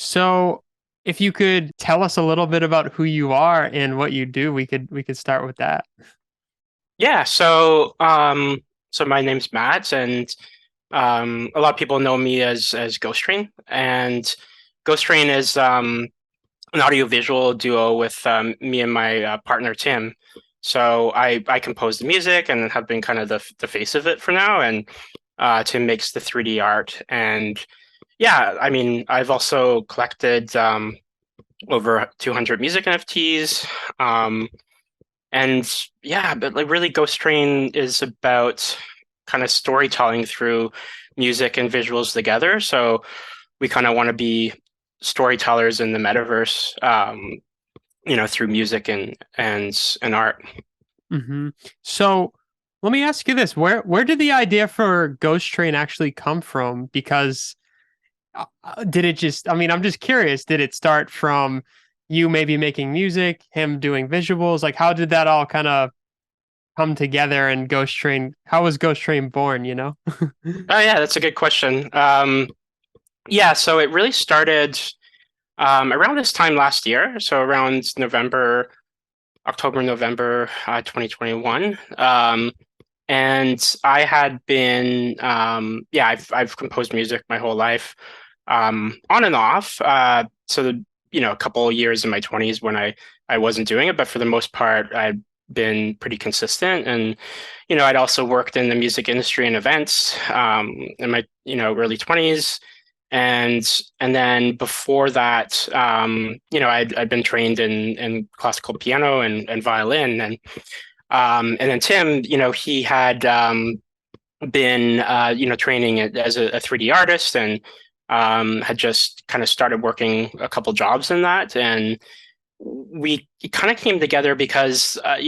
So if you could tell us a little bit about who you are and what you do, we could start with that. Yeah, so my name's Matt, and a lot of people know me as GhostTrain, and GhostTrain is an audiovisual duo with me and my partner Tim. So I compose the music and have been kind of the face of it for now, and Tim makes the 3D art. And yeah, I mean, I've also collected over 200 music NFTs. And yeah, but like really Ghost Train is about kind of storytelling through music and visuals together. So we kind of want to be storytellers in the metaverse, through music and art. hmm So let me ask you this: where did the idea for Ghost Train actually come from? Because did it just? I mean, I'm just curious. Did it start from you maybe making music, him doing visuals? Like, how did that all kind of come together? And Ghost Train, how was Ghost Train born? You know? Oh yeah, that's a good question. Yeah, so it really started around this time last year, so around October, November 2021. And I had been, yeah, I've composed music my whole life, on and off. A couple of years in my 20s when I wasn't doing it, but for the most part, I'd been pretty consistent. And I'd also worked in the music industry and events in my early 20s. And then before that, I'd been trained in classical piano and violin, and then Tim, he had been training as a 3D artist, and had just kind of started working a couple jobs in that. And we kind of came together because I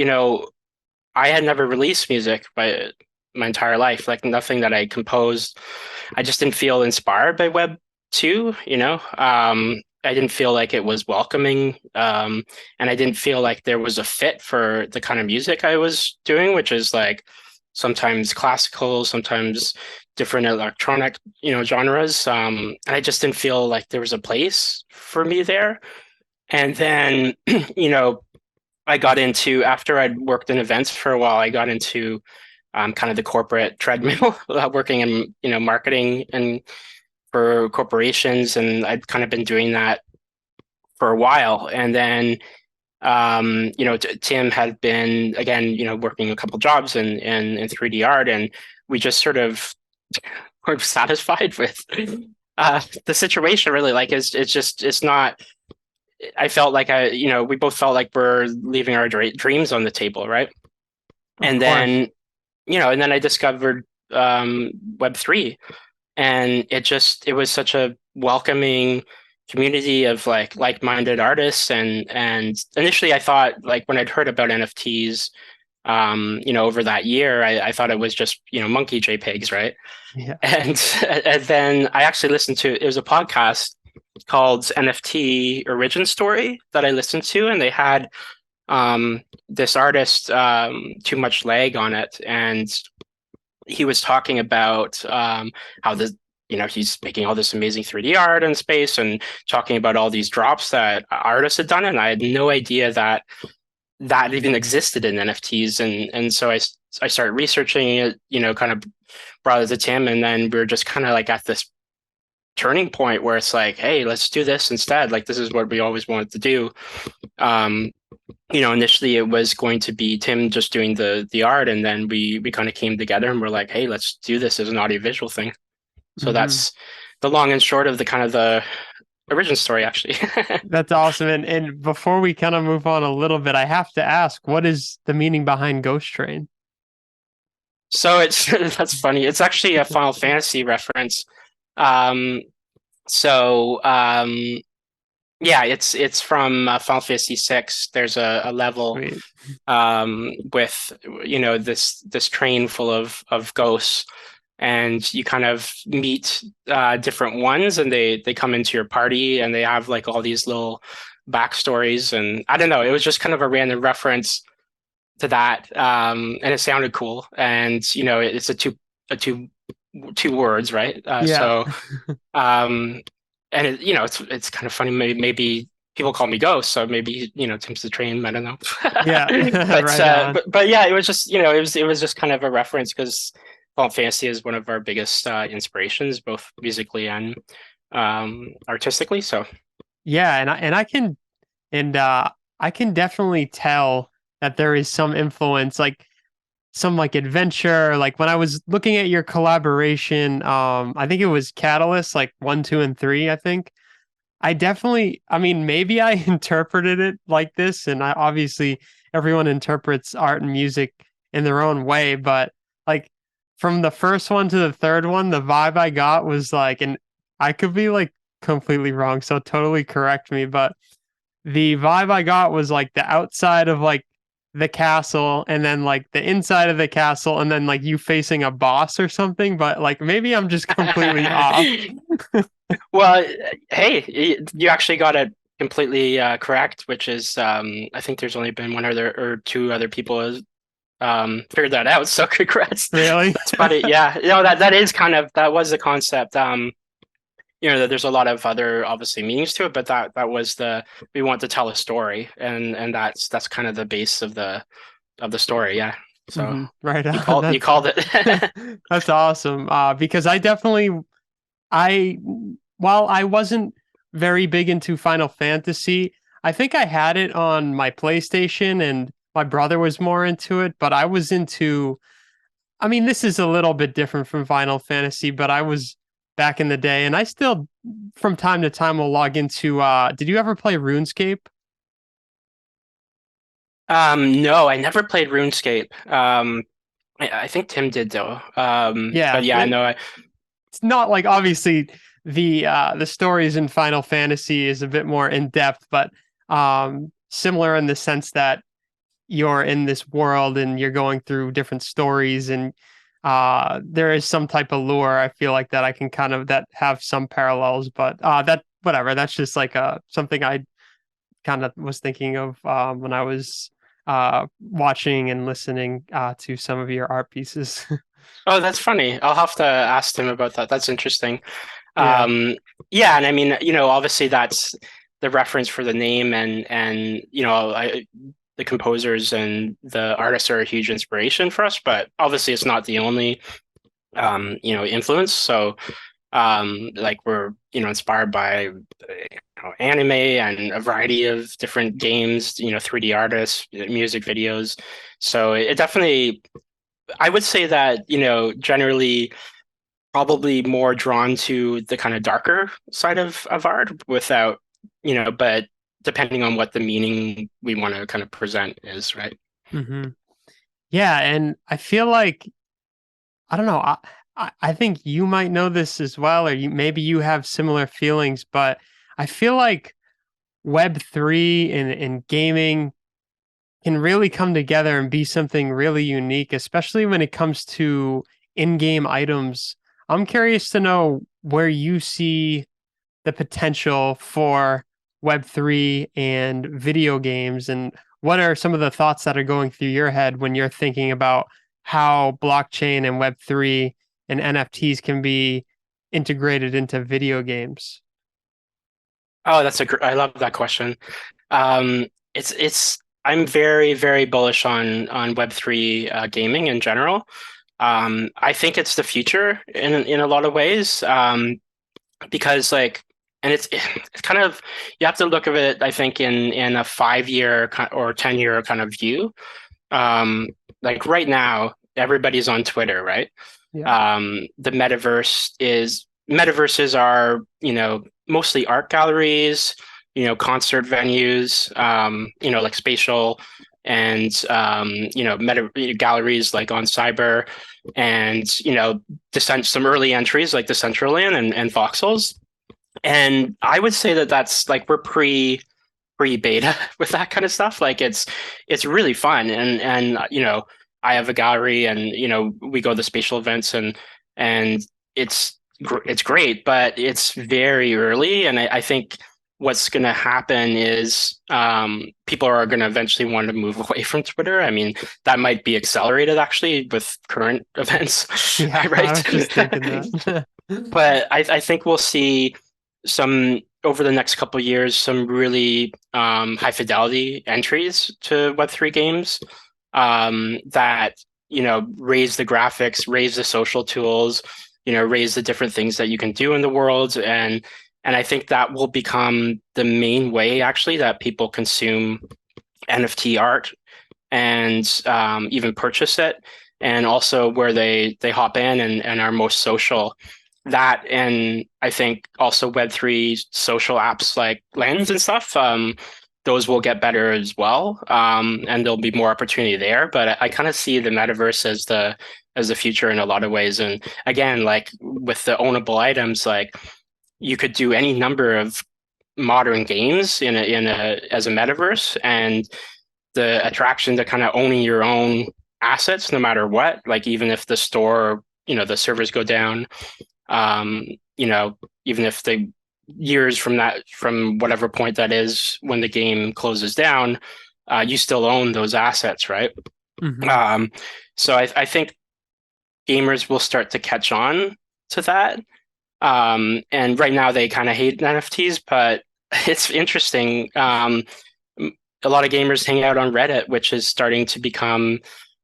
had never released music by my entire life, like nothing that I composed. I just didn't feel inspired by Web 2, I didn't feel like it was welcoming, and I didn't feel like there was a fit for the kind of music I was doing, which is like sometimes classical, sometimes different electronic, genres. And I just didn't feel like there was a place for me there. And then, I got into, after I'd worked in events for a while, I got into kind of the corporate treadmill, working in marketing and for corporations, and I'd kind of been doing that for a while. And then Tim had been again, working a couple jobs in 3D art, and we just sort of were satisfied with the situation. Really, like it's not. I felt like we both felt like we're leaving our dreams on the table, right? Of And course. then I discovered Web3, and it was such a welcoming community of like-minded artists. And initially I thought, like, when I'd heard about NFTs over that year, I thought it was just monkey JPEGs, right? Yeah. And and then I actually listened to, it was a podcast called NFT Origin Story that I listened to, and they had this artist, Too Much Lag, on it. And he was talking about how the he's making all this amazing 3D art in space, and talking about all these drops that artists had done, and I had no idea that that even existed in NFTs. And so I started researching it, kind of brought it to Tim, and then we were just kind of like at this turning point where it's like, hey, let's do this instead. Like, this is what we always wanted to do. Um, Initially it was going to be Tim just doing the art, and then we kind of came together and we're like, hey, let's do this as an audiovisual thing. So hmm that's the long and short of the kind of the origin story, actually. That's awesome. And before we kind of move on a little bit, I have to ask, what is the meaning behind Ghost Train? So it's that's funny. It's actually a Final Fantasy reference. Um, so yeah, it's from Final Fantasy 6. There's a level Sweet. with this train full of ghosts, and you kind of meet different ones, and they come into your party, and they have like all these little backstories. And I don't know, it was just kind of a random reference to that, and it sounded cool. And it's a two words, right? Yeah. So um, and it's kind of funny. Maybe people call me Ghost, so maybe Tim's the train. I don't know. Yeah, but right on. but yeah, it was just it was just kind of a reference because Final Fantasy is one of our biggest inspirations, both musically and artistically. So Yeah, and I can definitely tell that there is some influence, like some like adventure. Like when I was looking at your collaboration, I think it was Catalyst, like 1, 2, and 3, I think. I mean, maybe I interpreted it like this, and I obviously everyone interprets art and music in their own way, but like from the first one to the third one, the vibe I got was like, and I could be like completely wrong, so totally correct me, but the vibe I got was like the outside of like the castle and then like the inside of the castle and then like you facing a boss or something, but like maybe I'm just completely off. well, hey, you actually got it completely correct, which is I think there's only been one other or two other people figured that out. So congrats. Really? That's funny. Yeah, that is kind of that was the concept. That there's a lot of other obviously meanings to it, but that was the we want to tell a story, and that's kind of the base of the story. Yeah. So Right you on. called you called it. That's awesome. Because I while I wasn't very big into Final Fantasy, I think I had it on my PlayStation and my brother was more into it, but I was into I mean, this is a little bit different from Final Fantasy, but I was back in the day and I still from time to time will log into did you ever play RuneScape? No, I never played RuneScape. I think Tim did though. But Yeah, yeah, I know. it's not like obviously the stories in Final Fantasy is a bit more in depth, but similar in the sense that you're in this world and you're going through different stories and there is some type of lure I feel like that I can kind of that have some parallels, but that whatever, that's just like something I kind of was thinking of when I was watching and listening to some of your art pieces. Oh, that's funny. I'll have to ask Tim about that. That's interesting. Yeah. Um, yeah, and I mean, obviously that's the reference for the name, and the composers and the artists are a huge inspiration for us, but obviously it's not the only influence. So like we're inspired by anime and a variety of different games, 3D artists, music videos. So it definitely, I would say that generally probably more drawn to the kind of darker side of art without but depending on what the meaning we want to kind of present is, right? hmm Yeah, and I feel like I don't know. I think you might know this as well, or maybe you have similar feelings, but I feel like Web3 and gaming can really come together and be something really unique, especially when it comes to in-game items. I'm curious to know where you see the potential for Web3 and video games, and what are some of the thoughts that are going through your head when you're thinking about how blockchain and Web3 and NFTs can be integrated into video games? Oh, I love that question. It's I'm very, very bullish on Web3 gaming in general. I think it's the future in a lot of ways. Because like, and it's kind of, you have to look at it, I think, in a 5 year or 10 year kind of view. Um, like right now, everybody's on Twitter, right? Yeah. The metaverses are, mostly art galleries, concert venues, like spatial and meta galleries like on Cyber, and some early entries like Decentraland and Voxels. And I would say that that's like we're pre beta with that kind of stuff. Like it's really fun, and I have a gallery, and we go to spatial events, and it's great, but it's very early, and I think what's going to happen is people are going to eventually want to move away from Twitter. I mean, that might be accelerated actually with current events, Yeah, I right? was just thinking that. But I think we'll see. some over the next couple of years, some really high fidelity entries to Web3 games that raise the graphics, raise the social tools, raise the different things that you can do in the world, and I think that will become the main way actually that people consume NFT art and even purchase it, and also where they hop in and are most social. That and I think also Web3 social apps like Lens and stuff, those will get better as well, and there'll be more opportunity there. But I kind of see the metaverse as the future in a lot of ways. And again, like with the ownable items, like you could do any number of modern games in a as a metaverse, and the attraction to kind of owning your own assets no matter what, like even if the store, the servers go down, um, you know, even if the years from whatever point that is when the game closes down, you still own those assets, right? Hmm. Um, so I think gamers will start to catch on to that. And right now they kind of hate NFTs, but it's interesting. A lot of gamers hang out on Reddit, which is starting to become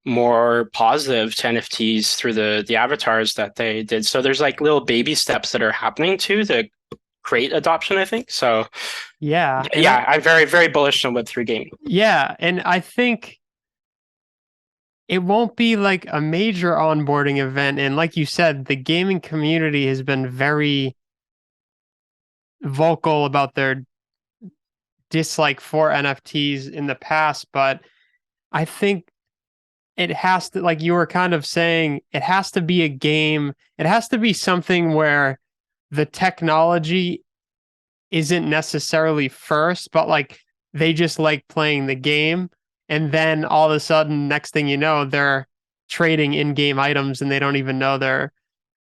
more positive to NFTs through the avatars that they did. So there's like little baby steps that are happening too to create adoption, I think. So Yeah, and yeah, I'm very, very bullish on Web3 gaming. I think it won't be like a major onboarding event. And like you said, the gaming community has been very vocal about their dislike for NFTs in the past, but I think it has to, like you were kind of saying, it has to be a game. It has to be something where the technology isn't necessarily first, but like they just like playing the game. And then all of a sudden, next thing you know, they're trading in-game items and they don't even know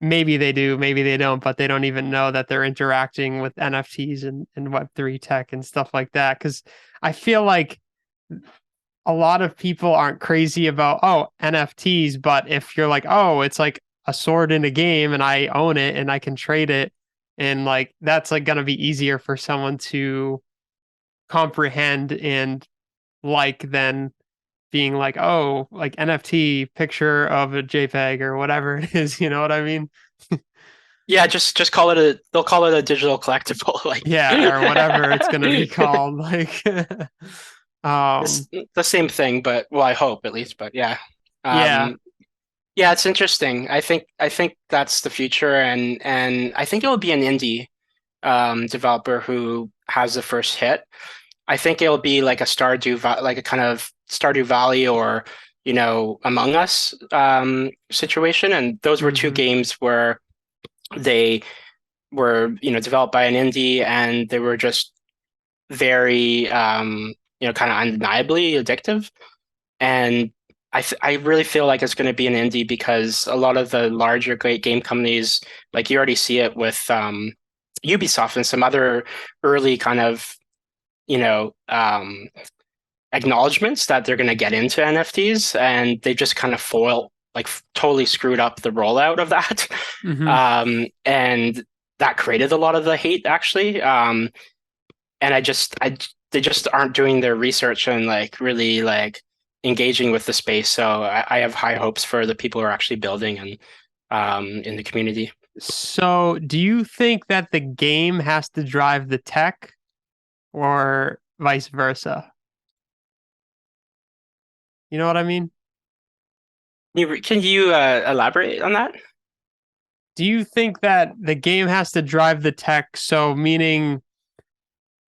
maybe they do, maybe they don't, but they don't even know that they're interacting with NFTs and Web3 tech and stuff like that. Because I feel like a lot of people aren't crazy about, oh, NFTs, but if you're like, oh, it's like a sword in a game and I own it and I can trade it, and like that's like gonna be easier for someone to comprehend and like than being like, oh, like NFT picture of a JPEG or whatever it is, you know what I mean? Yeah, just call it a. They'll call it a digital collectible, like Yeah, or whatever it's gonna be called. Like it's um the same thing, but well, I hope at least. But yeah, yeah. um, yeah, it's interesting. I think that's the future, and I think it will be an indie developer who has the first hit. I think it'll be like a like a kind of Stardew Valley or Among Us situation. And those were two Hmm. games where they were developed by an indie, and they were just very kind of undeniably addictive. And I really feel like it's going to be an indie because a lot of the larger great game companies, like you already see it with Ubisoft and some other early kind of you know um, acknowledgments that they're going to get into NFTs, and they just kind of totally screwed up the rollout of that, Hmm. and that created a lot of the hate actually. And they just aren't doing their research and like really like engaging with the space. So I have high hopes for the people who are actually building and in the community. So, do you think that the game has to drive the tech or vice versa? You know what I mean? Can you elaborate on that? Do you think that the game has to drive the tech? So, meaning,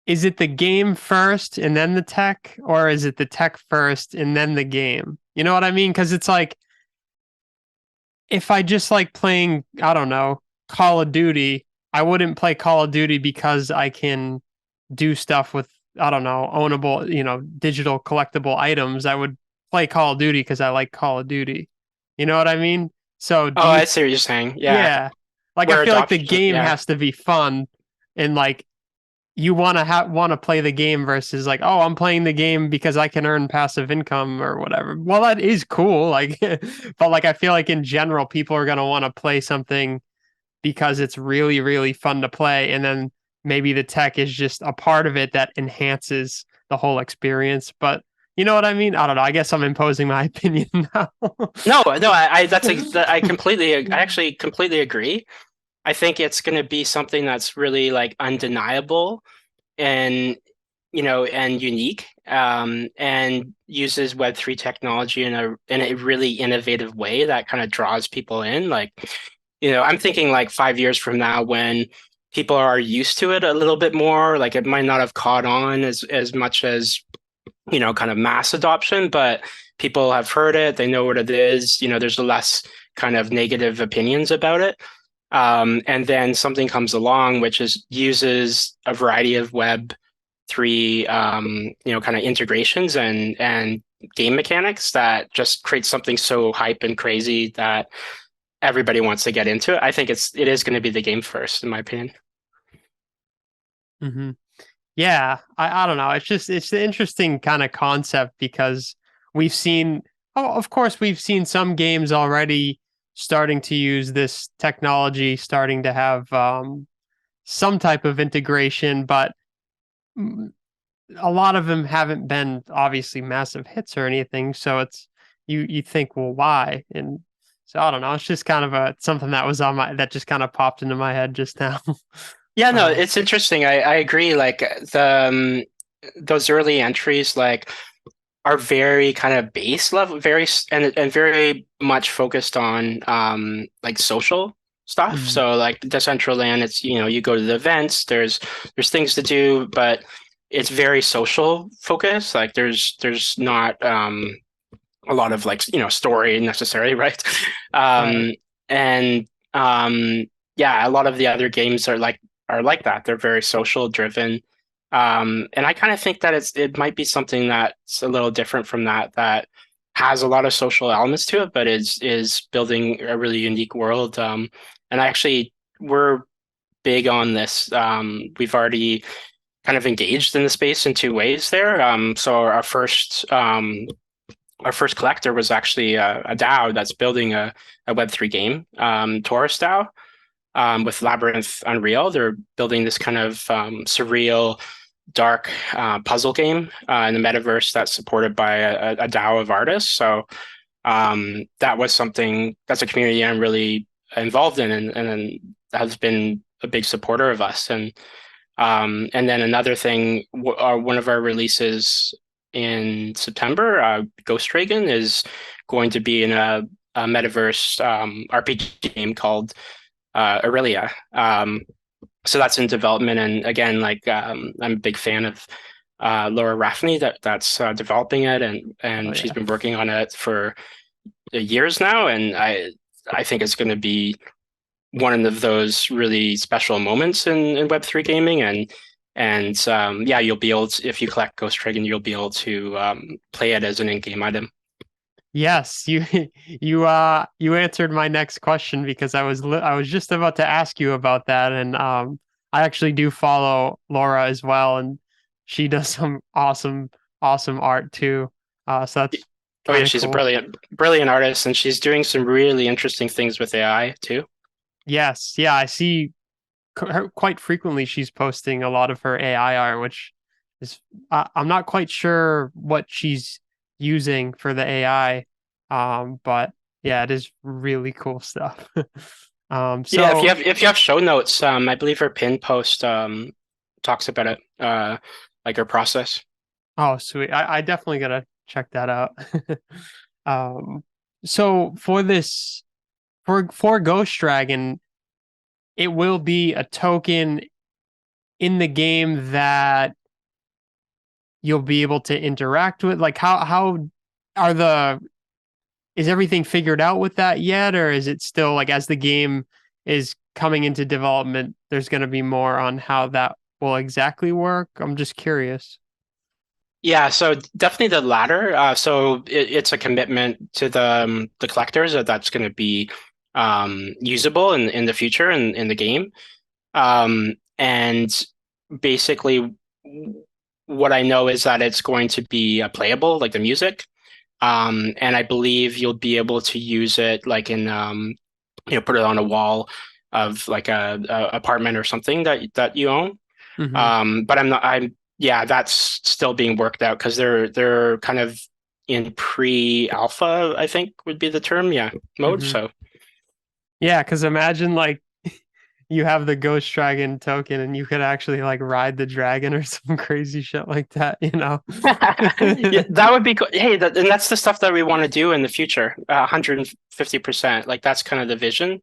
is it the game first and then the tech, or is it the tech first and then the game? You know what I mean? Because it's like, if I just like playing, I don't know, Call of Duty, I wouldn't play Call of Duty because I can do stuff with, I don't know, ownable, digital collectible items. I would play Call of Duty because I like Call of Duty. You know what I mean? So Oh, I see what you're saying. Yeah, yeah, like I where feel like the adoption. game Yeah. has to be fun and like you want to play the game versus like, oh, I'm playing the game because I can earn passive income or whatever. Well, that is cool. Like, but like I feel like in general, people are gonna want to play something because it's really, really fun to play. And then maybe the tech is just a part of it that enhances the whole experience. But you know what I mean? I don't know. I guess I'm imposing my opinion now. No, no, I completely, I actually completely agree. I think it's going to be something that's really like undeniable and and unique, and uses Web3 technology in a really innovative way that kind of draws people in. Like, I'm thinking like 5 years from now when people are used to it a little bit more, like it might not have caught on as much as kind of mass adoption, but people have heard it, they know what it is, there's less kind of negative opinions about it. And then something comes along which uses a variety of Web3 kind of integrations and game mechanics that just creates something so hype and crazy that everybody wants to get into it. I think it is going to be the game first, in my opinion. Hmm. Yeah, I don't know. It's an interesting kind of concept because we've seen, oh, of course, we've seen some games already starting to use this technology, starting to have some type of integration, but mm, a lot of them haven't been obviously massive hits or anything. So it's you think, well, why? And so I don't know. It's just kind of a something that was on my that just kind of popped into my head just now. Yeah, no, uh, it's interesting. I agree. Like those early entries, like are very kind of base level, and very much focused on like social stuff. mm, So like Decentraland, it's you go to the events, there's things to do, but it's very social focused. Like there's not a lot of like story necessarily, right? right. Um and yeah, a lot of the other games are like that. They're very social driven. And I kind of think that it might be something that's a little different from that has a lot of social elements to it, but is building a really unique world. And actually, we're big on this. We've already kind of engaged in the space in two ways there. So our first collector was actually a DAO that's building a Web3 game, Taurus DAO, with Labyrinth Unreal. They're building this kind of surreal, dark puzzle game in the metaverse that's supported by a DAO of artists. So that was something that's a community I'm really involved in, and has been a big supporter of us. And then another thing, one of our releases in September, GhostTrain is going to be in a metaverse RPG game called Aurelia. So that's in development, and again, like I'm a big fan of Laura Rafney that's developing it, and Oh she's yeah. been working on it for years now, and I think it's going to be one of those really special moments in Web3 gaming, and yeah, you'll be able to, if you collect Ghost Dragon, you'll be able to play it as an in-game item. Yes, you you answered my next question because I was just about to ask you about that, and I actually do follow Laura as well, and she does some awesome art too. So that's Oh yeah, kind of she's a cool. brilliant artist, and she's doing some really interesting things with AI too. Yes, yeah, I see her quite frequently. She's posting a lot of her AI art, which is I'm not quite sure what she's using for the AI, but yeah, it is really cool stuff. Yeah, if you So have show notes, I believe her pin post talks about it, like her process. oh sweet, I definitely gotta check that out. um, so for this for Ghost Dragon, it will be a token in the game that you'll be able to interact with? Like how are the is everything figured out with that yet, or is it still like as the game is coming into development, there's going to be more on how that will exactly work? I'm just curious. Yeah, so definitely the latter. So it's a commitment to the collectors that's going to be usable in the future in the game. And basically, what I know is that it's going to be playable, like the music. And I believe you'll be able to use it like put it on a wall of like a apartment or something that you own. Hmm. But I'm yeah, that's still being worked out because they're kind of in pre-alpha, I think would be the term, yeah, mode. Hmm. So Yeah, because imagine like you have the Ghost Dragon token and you could actually like ride the dragon or some crazy shit like that, you know? yeah, that would be cool. Hey, and that's the stuff that we want to do in the future. 150%. Like that's kind of the vision.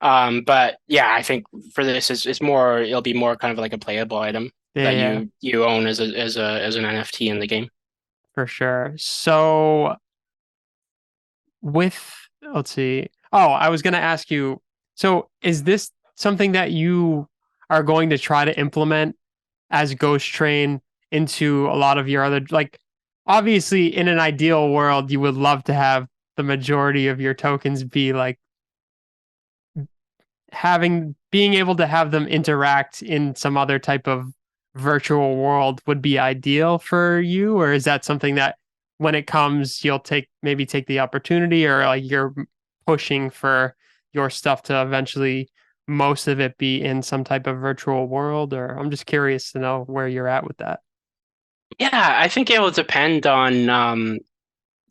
But yeah, I think for this is more it'll be more kind of like a playable item Yeah, that yeah, you own as an NFT in the game. for sure. So with let's see. Oh, I was gonna ask you, so is this something that you are going to try to implement as Ghost Train into a lot of your other like obviously in an ideal world you would love to have the majority of your tokens be like having being able to have them interact in some other type of virtual world would be ideal for you, or is that something that when it comes you'll take the opportunity, or like you're pushing for your stuff to eventually most of it be in some type of virtual world? Or I'm just curious to know where you're at with that. Yeah, I think it will depend on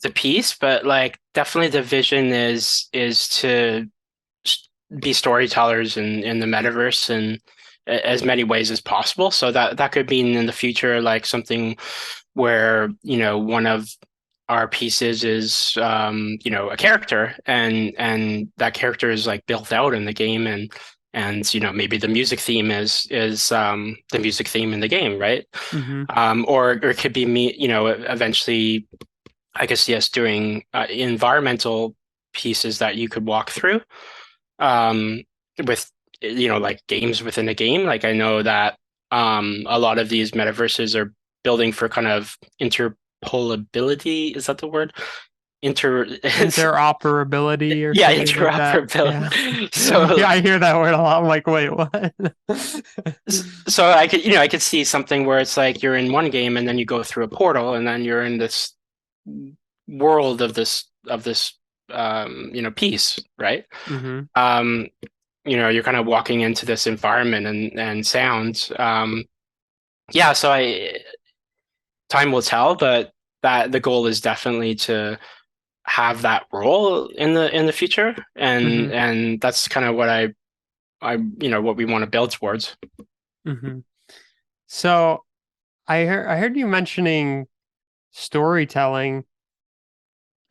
the piece, but like definitely the vision is to be storytellers in the metaverse in as many ways as possible. So that could mean in the future like something where, one of our pieces is a character and that character is like built out in the game and maybe the music theme is the music theme in the game, right? Mm-hmm. Or it could be me, eventually I guess yes, doing environmental pieces that you could walk through um, with like games within a game. Like I know that a lot of these metaverses are building for kind of interpolability. Is that the word? Inter Interoperability or Yeah, something like that. Yeah. interoperability. So Yeah, I hear that word a lot. I'm like, wait, what? so I could see something where it's like you're in one game and then you go through a portal and then you're in this world of this piece, right? Hmm. Um, you're kind of walking into this environment and sound. Yeah, so I time will tell, but that the goal is definitely to have that role in the future, and Hmm. and that's kind of what I what we want to build towards. Hmm. So I heard you mentioning storytelling,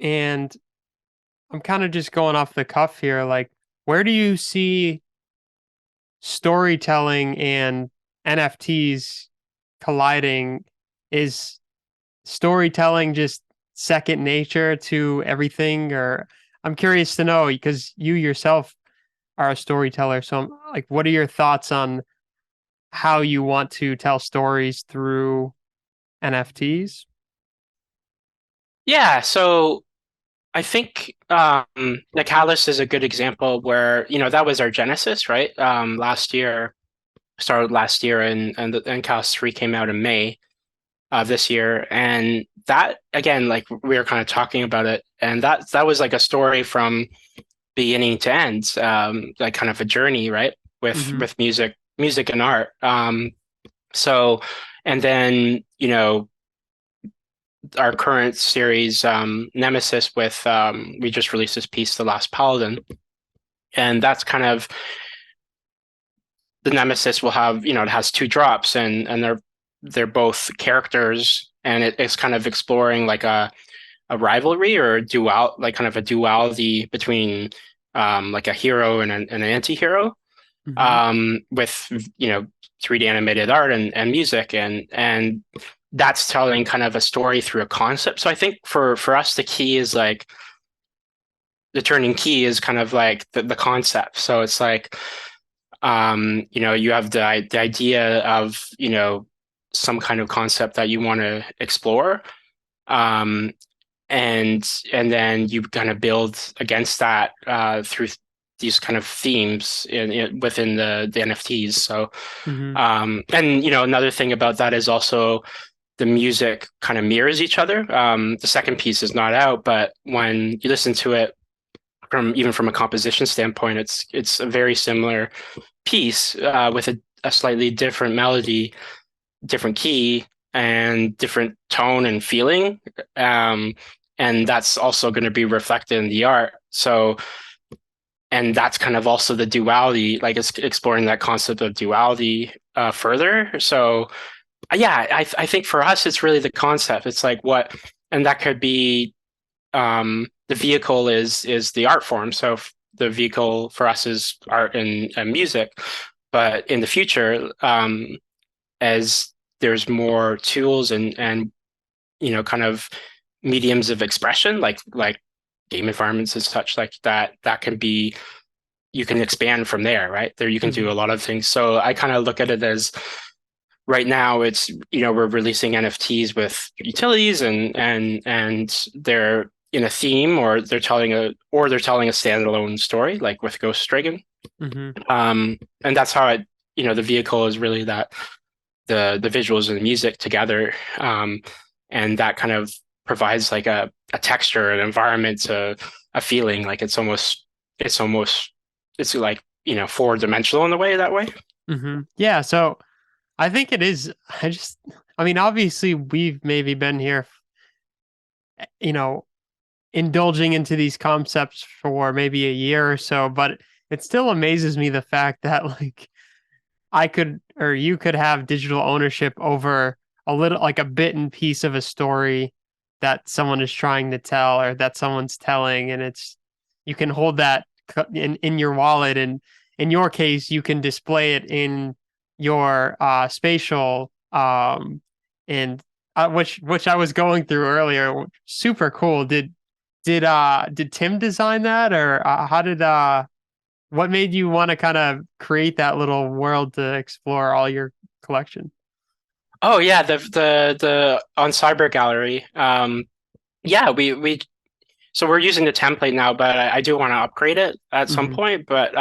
and I'm kind of just going off the cuff here. Like, where do you see storytelling and NFTs colliding? Is storytelling just second nature to everything? Or I'm curious to know because you yourself are a storyteller. So I'm like, what are your thoughts on how you want to tell stories through NFTs? Yeah, so I think the Catalyst is a good example where that was our genesis, right? Last year started last year, and Catalyst 3 came out in May this year, and that again, like we were kind of talking about it, and that was like a story from beginning to end, like kind of a journey, right? With Hmm. with music and art. So, and then our current series, Nemesis, with we just released this piece, The Last Paladin, and that's kind of the Nemesis will have it has two drops, and they're both characters, and it's kind of exploring like a rivalry or a dual like kind of a duality between like a hero and an anti-hero Hmm. with 3D animated art and music and that's telling kind of a story through a concept. So I think for us the key is like the turning key is kind of like the concept. So it's like you have the idea of some kind of concept that you want to explore um, and then you kind of build against that through these kind of themes within the NFTs. So, Hmm. and another thing about that is also the music kind of mirrors each other. The second piece is not out, but when you listen to it from even from a composition standpoint, it's a very similar piece with a slightly different melody, different key, and different tone and feeling. Um, and that's also going to be reflected in the art. So, and that's kind of also the duality, like it's exploring that concept of duality further. So, yeah, I think for us, it's really the concept. It's like what, and that could be the vehicle is the art form. So the vehicle for us is art and music. But in the future, as there's more tools and kind of mediums of expression, like game environments and such like that, that can be you can expand from there, right? There you can do a Hmm. lot of things. So I kind of look at it as right now it's we're releasing NFTs with utilities and they're in a theme or they're telling a standalone story like with Ghost Dragon. Hmm. And that's how the vehicle is really that the visuals and the music together. And that kind of provides like a texture, an environment, a feeling like it's almost it's like four dimensional in a way that way. Hmm. Yeah. So I think it is. I mean, obviously, we've maybe been here, you know, indulging into these concepts for maybe a year or so, but it still amazes me the fact that like I could or you could have digital ownership over a little like a bit and piece of a story that someone is trying to tell or that someone's telling, and it's you can hold that in your wallet, and in your case you can display it in your spatial and which I was going through earlier. Super cool. Did Tim design that, or how did what made you want to kind of create that little world to explore all your collection? Oh yeah, the on Cyber Gallery. Yeah, we so we're using the template now, but I do want to upgrade it at some Hmm. point. But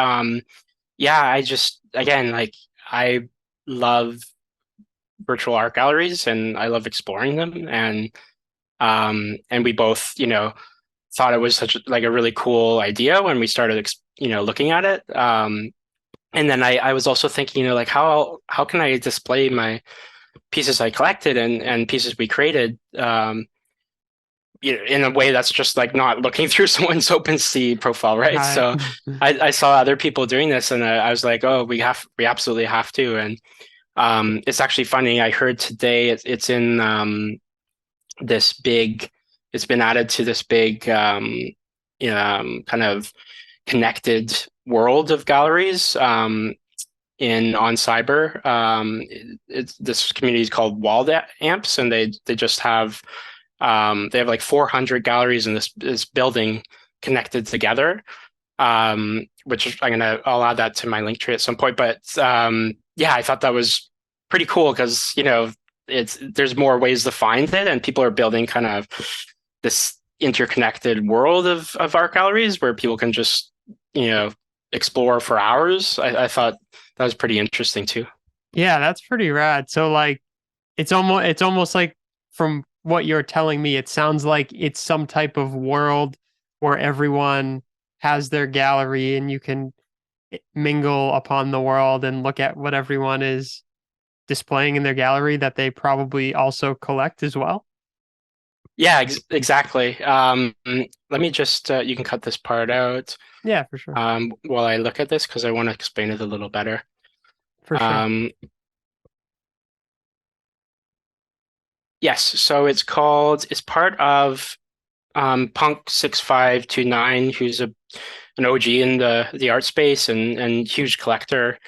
yeah, I just again like I love virtual art galleries and I love exploring them and we both thought it was such like a really cool idea when we started looking at it. And then I was also thinking like how can I display my pieces I collected and pieces we created in a way that's just like not looking through someone's OpenSea profile, right? Right. So I saw other people doing this, and I was like, oh, we absolutely have to. And it's actually funny. I heard today it's in this big. It's been added to this big kind of connected world of galleries in on Cyber. This community is called Walled Amps, and they just have they have like 400 galleries in this building connected together. Which I'll add that to my link tree at some point. But yeah, I thought that was pretty cool because there's more ways to find it, and people are building kind of this interconnected world of art galleries where people can just you know explore for hours. I thought that was pretty interesting too. Yeah, that's pretty rad. So like it's almost like from what you're telling me, it sounds like it's some type of world where everyone has their gallery and you can mingle upon the world and look at what everyone is displaying in their gallery that they probably also collect as well. Yeah, exactly. Let me just you can cut this part out Yeah, for sure. while I look at this because I want to explain it a little better. For sure. Um, yes, so it's part of Punk 6529, who's an OG in the art space and huge collector.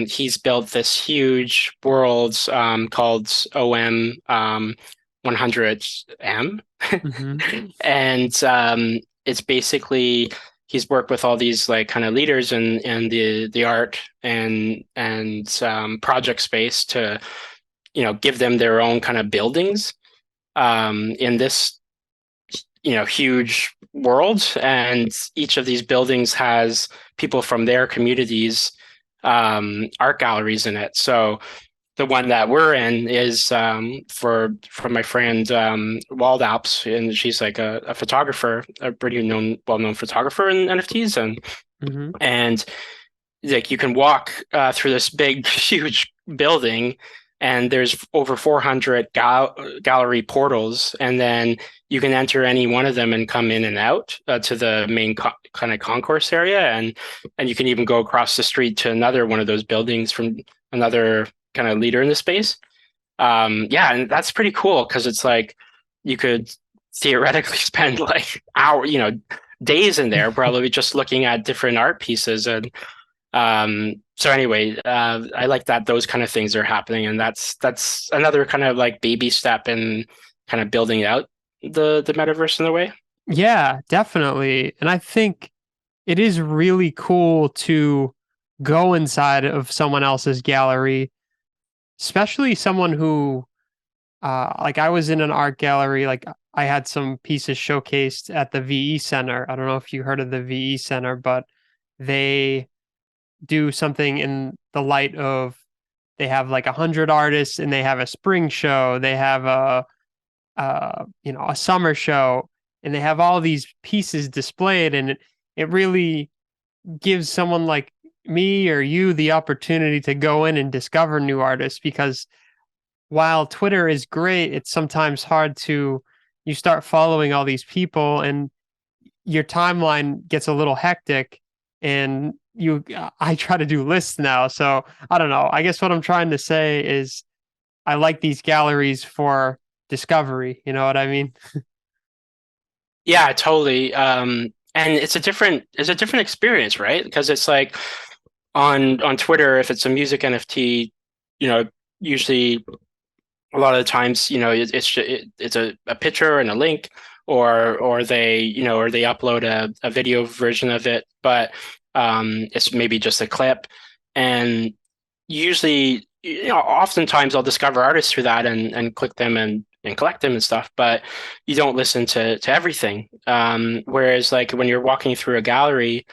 He's built this huge world called OM 100M. Hmm. And it's basically he's worked with all these like kind of leaders in the art and project space to give them their own kind of buildings in this huge world, and each of these buildings has people from their communities art galleries in it. So the one that we're in is for my friend Wald Alps, and she's like a photographer, a pretty well-known photographer in NFTs, and Hmm. and like you can walk through this big, huge building, and there's over 400 gallery portals, and then you can enter any one of them and come in and out to the main kind of concourse area, and you can even go across the street to another one of those buildings from another kind of leader in the space. Yeah, and that's pretty cool because it's like you could theoretically spend like days in there probably just looking at different art pieces. And so anyway, I like that those kind of things are happening, and that's another kind of like baby step in kind of building out the metaverse in a way. Yeah, definitely. And I think it is really cool to go inside of someone else's gallery, especially someone who like I was in an art gallery, like I had some pieces showcased at the VE Center. I don't know if you heard of the VE Center, but they do something in the light of they have like 100 artists and they have a spring show, they have a summer show, and they have all these pieces displayed, and it really gives someone like me or you the opportunity to go in and discover new artists because while Twitter is great, it's sometimes hard to you start following all these people and your timeline gets a little hectic and I try to do lists now. So I don't know. I guess what I'm trying to say is I like these galleries for discovery. You know what I mean? Yeah, totally. And it's a different experience, right? Because it's like on Twitter, if it's a music NFT, you know, usually a lot of the times, it's a picture and a link, or they upload a video version of it, but it's maybe just a clip. And usually, oftentimes I'll discover artists through that and click them and collect them and stuff, but you don't listen to everything. Whereas like when you're walking through a gallery,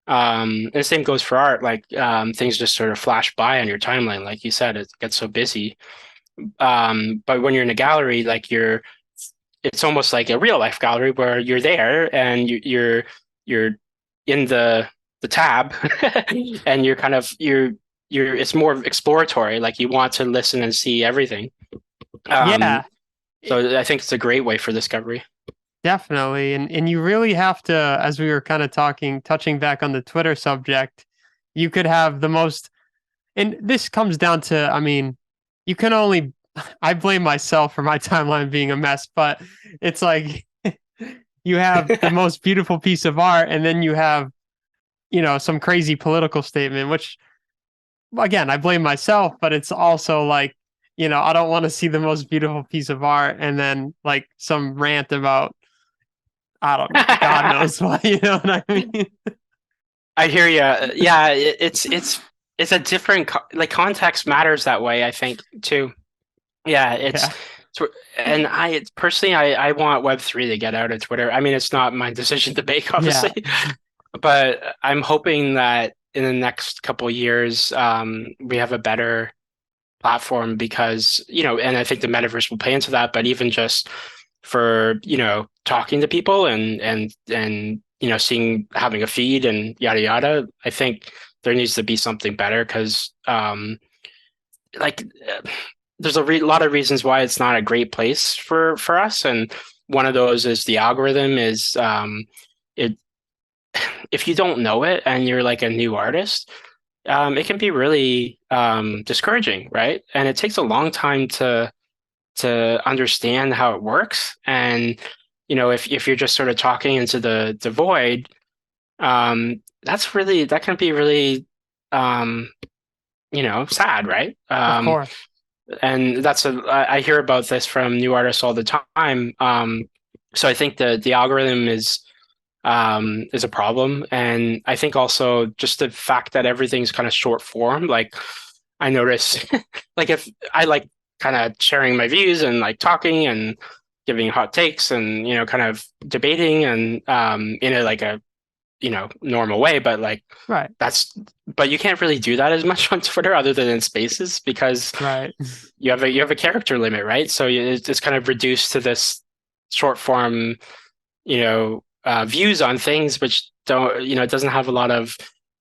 and the same goes for art, like things just sort of flash by on your timeline. Like you said, it gets so busy. But when you're in a gallery, like it's almost like a real life gallery where you're there and you're in the tab, and you're it's more exploratory. Like you want to listen and see everything. Um, Yeah, it, so I think it's a great way for discovery. definitely. And you really have to, as we were kind of touching back on the Twitter subject, you could have the most, and this comes down to, I mean, you can only, I blame myself for my timeline being a mess, but it's like you have the most beautiful piece of art, and then you have, some crazy political statement, which again, I blame myself, but it's also like, I don't want to see the most beautiful piece of art and then like some rant about, I don't know, God knows what, you know what I mean? I hear you. Yeah, it's a different like context matters that way, I think too. Yeah, Yeah. and I personally I want Web3 to get out of Twitter. I mean, it's not my decision to make, Yeah. obviously, but I'm hoping that in the next couple of years, we have a better platform because, and I think the metaverse will play into that, but even just for, talking to people and seeing having a feed and yada yada, I think there needs to be something better because like there's a lot of reasons why it's not a great place for us, and one of those is the algorithm is it if you don't know it and you're like a new artist, it can be really discouraging, right? And it takes a long time to understand how it works. And if you're just sort of talking into the void, that can be really um, sad, right? Of course. And I hear about this from new artists all the time. So I think the algorithm is a problem, and I think also just the fact that everything's kind of short form. Like I notice, like if I like kind of sharing my views and like talking and giving hot takes and kind of debating and in a like a normal way, but like Right. that's but you can't really do that as much on Twitter other than in Spaces because Right. you have a character limit, right? So it's kind of reduced to this short form, views on things, which don't, it doesn't have a lot of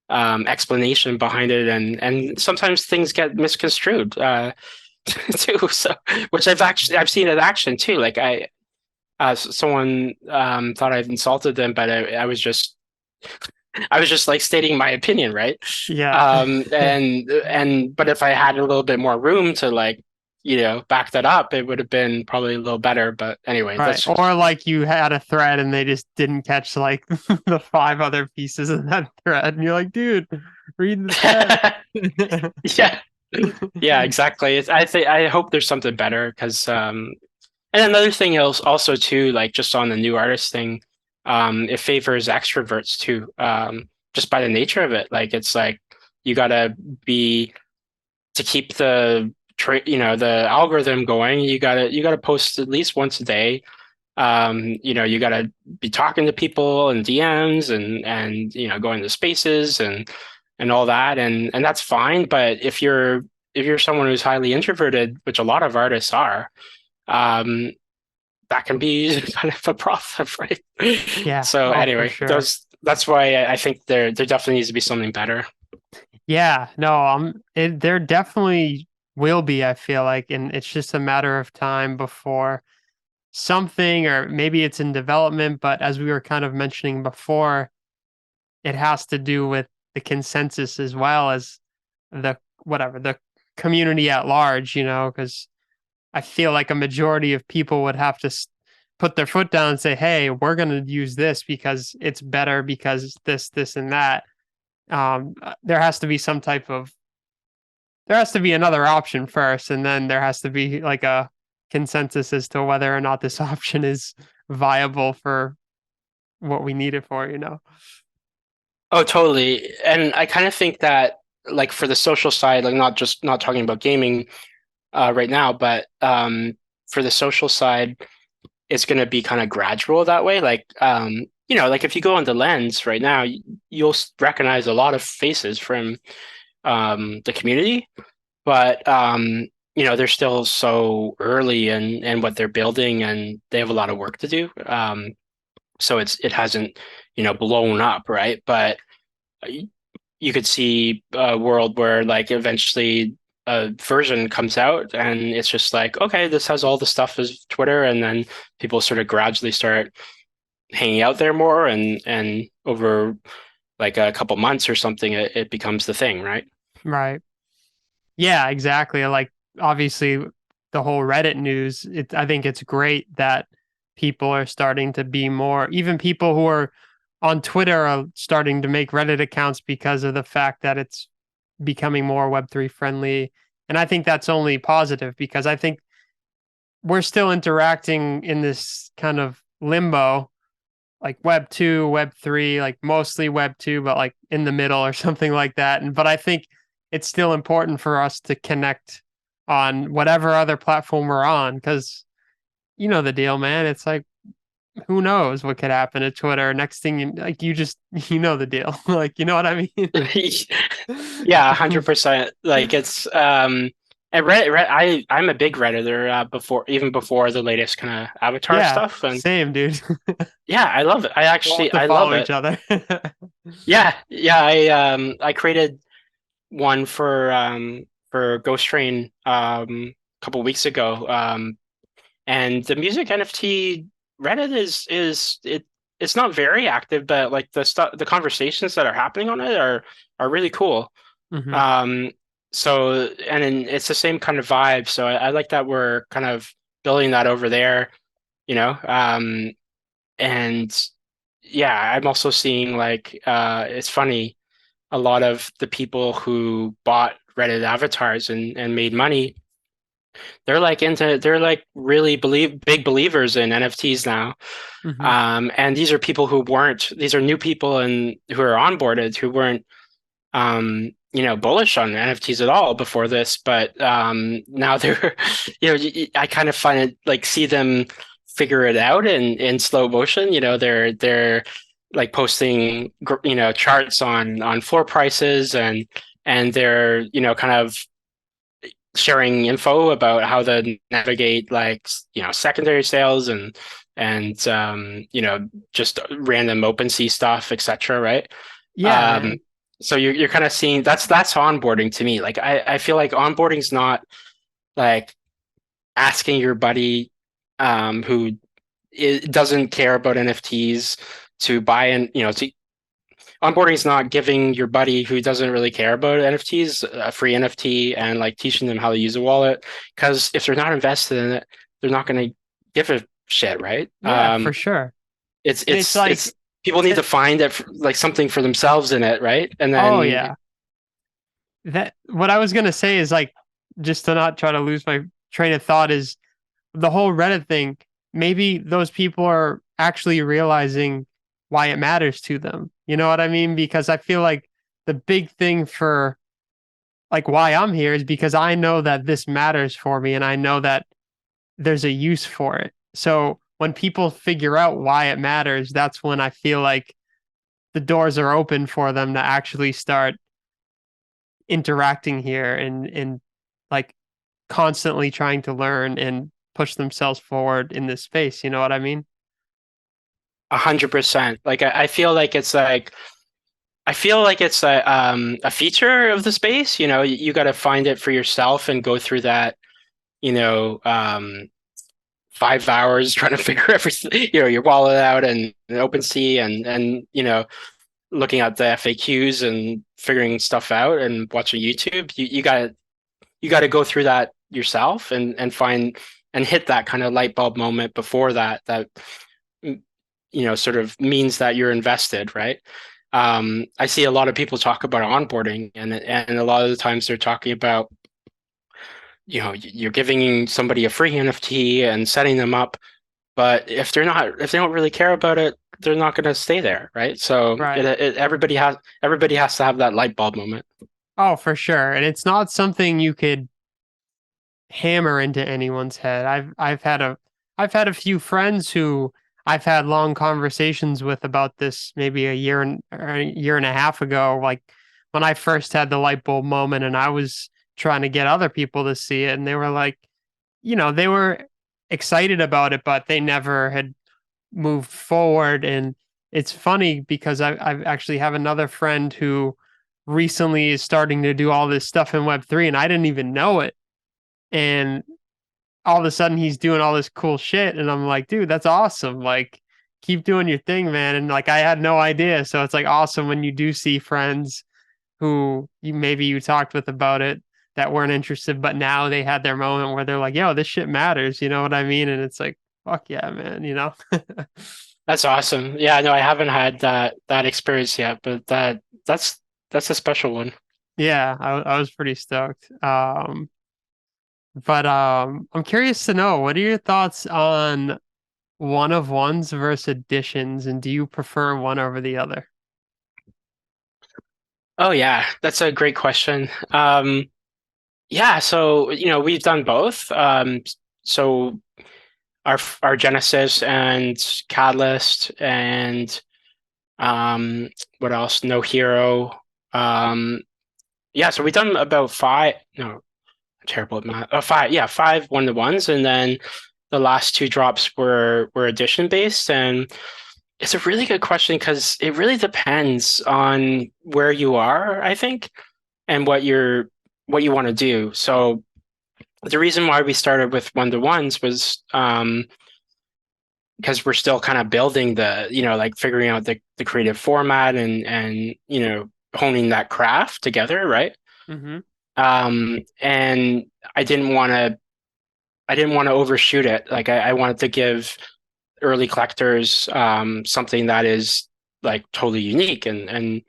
explanation behind it, and sometimes things get misconstrued too. So, which I've seen in action too. Like someone thought I'd insulted them, but I was just like stating my opinion, right? Yeah. But if I had a little bit more room to like, back that up, it would have been probably a little better. But anyway, Right. that's Or like you had a thread and they just didn't catch like the five other pieces of that thread. And you're like, dude, read the thread. yeah, yeah, exactly. I hope there's something better because and another thing else also too, like just on the new artist thing, it favors extroverts too, just by the nature of it. Like it's like you gotta be to keep the algorithm going. You gotta post at least once a day. You gotta be talking to people and DMs and going to spaces and all that, and that's fine. But if you're someone who's highly introverted, which a lot of artists are, um, that can be kind of a problem, right? Yeah. So Oh, for anyway, sure. that's why I think there definitely needs to be something better. Yeah. No, there definitely will be, I feel like, and it's just a matter of time before something, or maybe it's in development, but as we were kind of mentioning before, it has to do with the consensus as well as the whatever the community at large, because I feel like a majority of people would have to put their foot down and say, "Hey, we're going to use this because it's better because this, and that." There has to be there has to be another option first, and then there has to be like a consensus as to whether or not this option is viable for what we need it for. Oh, totally. And I kind of think that like for the social side, like not talking about gaming right now, but for the social side, it's going to be kind of gradual that way. Like like if you go on the lens right now, you'll recognize a lot of faces from the community, but they're still so early in what they're building, and they have a lot of work to do. So it hasn't blown up, right? But you could see a world where like eventually a version comes out and it's just like, okay, this has all the stuff as Twitter, and then people sort of gradually start hanging out there more, and over like a couple months or something, it becomes the thing, right? Right. Yeah, exactly. Like obviously the whole Reddit news, I think it's great that people are starting to be more, even people who are on Twitter are starting to make Reddit accounts because of the fact that it's becoming more Web3 friendly. And I think that's only positive because I think we're still interacting in this kind of limbo, like Web 2, Web 3, like mostly Web 2, but like in the middle or something like that. But I think it's still important for us to connect on whatever other platform we're on because you know the deal, man. It's like who knows what could happen to Twitter. Next thing like you just you know the deal. Like you know what I mean? Yeah, 100%. Like it's and I'm a big Redditor before the latest kind of avatar Yeah, stuff, and same dude. yeah, I love it. We'll have to I love follow each it. other. Yeah, yeah. I created one for GhostTrain a couple weeks ago. And the music NFT Reddit it's not very active, but like the conversations that are happening on it are really cool. Hmm. Um, it's the same kind of vibe. So I like that we're kind of building that over there, you know. And yeah, I'm also seeing like it's funny, a lot of the people who bought Reddit avatars and made money, they're like really big believers in NFTs now. Hmm. And these are new people and who are onboarded who weren't bullish on NFTs at all before this, but now they're, I kind of find it like see them figure it out in slow motion. They're like posting, charts on floor prices, and they're, kind of sharing info about how to navigate like, secondary sales and just random OpenSea stuff, etc. Right? Yeah, Um, man. So you're kind of seeing that's onboarding to me. Like I feel like onboarding's not like asking your buddy who doesn't care about NFTs to buy in, onboarding is not giving your buddy who doesn't really care about NFTs a free NFT and like teaching them how to use a wallet. Because if they're not invested in it, they're not going to give a shit, right? Yeah, for sure. It's And it's it's like, it's people need to it, find it like something for themselves in it, right? And oh then yeah, that what I was gonna say is like, just to not try to lose my train of thought is the whole Reddit thing. Maybe those people are actually realizing why it matters to them. You know what I mean? Because I feel like the big thing for like why I'm here is because I know that this matters for me and I know that there's a use for it. So when people figure out why it matters, that's when I feel like the doors are open for them to actually start interacting here and like constantly trying to learn and push themselves forward in this space. You know what I mean? 100%. Like I feel like it's like I feel like it's a feature of the space. You got to find it for yourself and go through that, you know, 5 hours trying to figure everything, your wallet out and OpenSea and looking at the FAQs and figuring stuff out and watching YouTube. You got to go through that yourself and find and hit that kind of light bulb moment before that sort of means that you're invested, right? I see a lot of people talk about onboarding, and a lot of the times they're talking about, you're giving somebody a free NFT and setting them up, but if they don't really care about it, they're not going to stay there, right? So Right. everybody has to have that light bulb moment. Oh, for sure. And it's not something you could hammer into anyone's head. I've had a few friends who I've had long conversations with about this maybe a year and a half ago, like when I first had the light bulb moment and I was trying to get other people to see it and they were like, they were excited about it, but they never had moved forward. And it's funny because I actually have another friend who recently is starting to do all this stuff in Web3 and I didn't even know it. And all of a sudden he's doing all this cool shit. And I'm like, dude, that's awesome. Like, keep doing your thing, man. And like, I had no idea. So it's like awesome when you do see friends who you talked with about it that weren't interested, but now they had their moment where they're like, yo, this shit matters. You know what I mean? And it's like, fuck yeah, man. That's awesome. Yeah, no, I haven't had that experience yet, but that's a special one. Yeah, I was pretty stoked. But I'm curious to know, what are your thoughts on one of ones versus additions, and do you prefer one over the other? Oh yeah, that's a great question. Yeah, so we've done both. So our Genesis and Catalyst and what else? No Hero. Um, yeah, so we've done about five. No, I'm terrible at math. Five. Yeah, five one-to-ones, and then the last two drops were addition based, and it's a really good question because it really depends on where you are, I think, and what you want to do. So the reason why we started with one-to-ones was because we're still kind of building like figuring out the creative format and honing that craft together, right? Mm-hmm. And I didn't want to overshoot it. Like I wanted to give early collectors something that is like totally unique and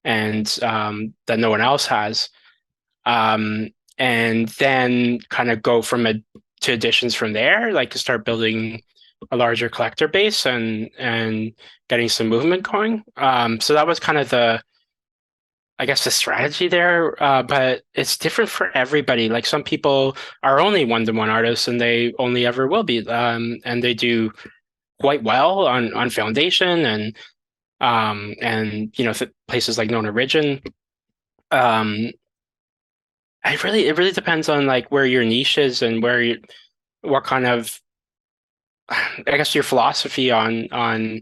that no one else has. Um, and then kind of go to editions from there, like to start building a larger collector base and getting some movement going. So that was kind of I guess the strategy there, but it's different for everybody. Like some people are only one-to-one artists and they only ever will be, and they do quite well on Foundation and places like Known Origin. Um, it really depends on like where your niche is and what kind of I guess your philosophy on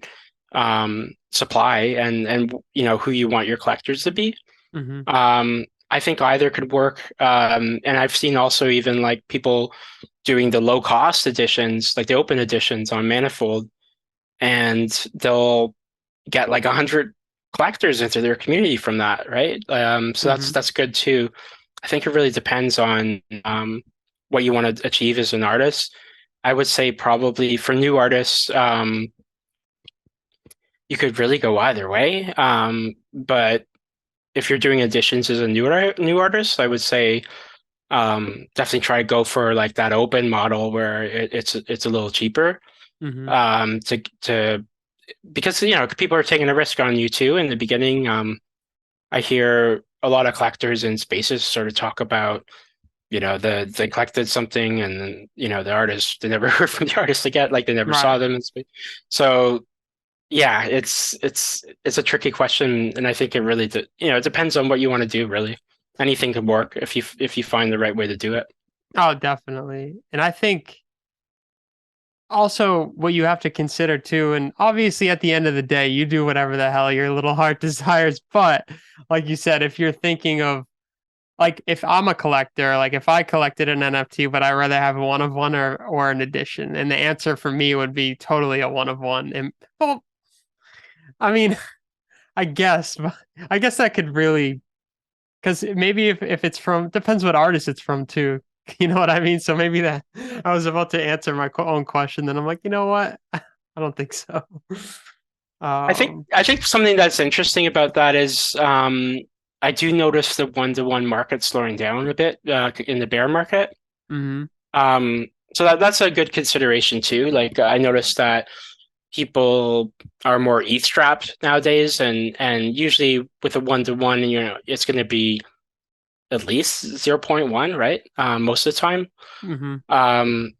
supply and who you want your collectors to be. Hmm. I think either could work. And I've seen also even like people doing the low cost editions, like the open editions on Manifold, and they'll get like 100 collectors into their community from that, right? So Hmm. that's good too. I think it really depends on what you want to achieve as an artist. I would say probably for new artists, you could really go either way. But if you're doing editions as a new artist, I would say definitely try to go for like that open model where it's a little cheaper. Hmm. To because people are taking a risk on you too in the beginning. I hear a lot of collectors in spaces sort of talk about they collected something and then the artist they never heard from the artist again, like they never saw Right. them in space. So yeah, it's a tricky question, and I think it really it depends on what you want to do. Really, anything could work if you find the right way to do it. Oh, definitely. And I think also what you have to consider too, and obviously at the end of the day, you do whatever the hell your little heart desires. But like you said, if you're thinking of like if I'm a collector, like if I collected an NFT, but I rather have a one of one or an edition, and the answer for me would be totally a one of one. And well, I mean, I guess, but I guess that could really because maybe if it's from depends what artist it's from too. You know what I mean? So maybe that I was about to answer my own question, then I'm like, you know what? I don't think so. I think Um, I think something that's interesting about that is I do notice the one-to-one market slowing down a bit in the bear market. mhm, So that's a good consideration too. Like I noticed that people are more ETH strapped nowadays, and usually with a one-to-one, it's going to be at least zero point 0.1, right? Most of the time. mhm, Um,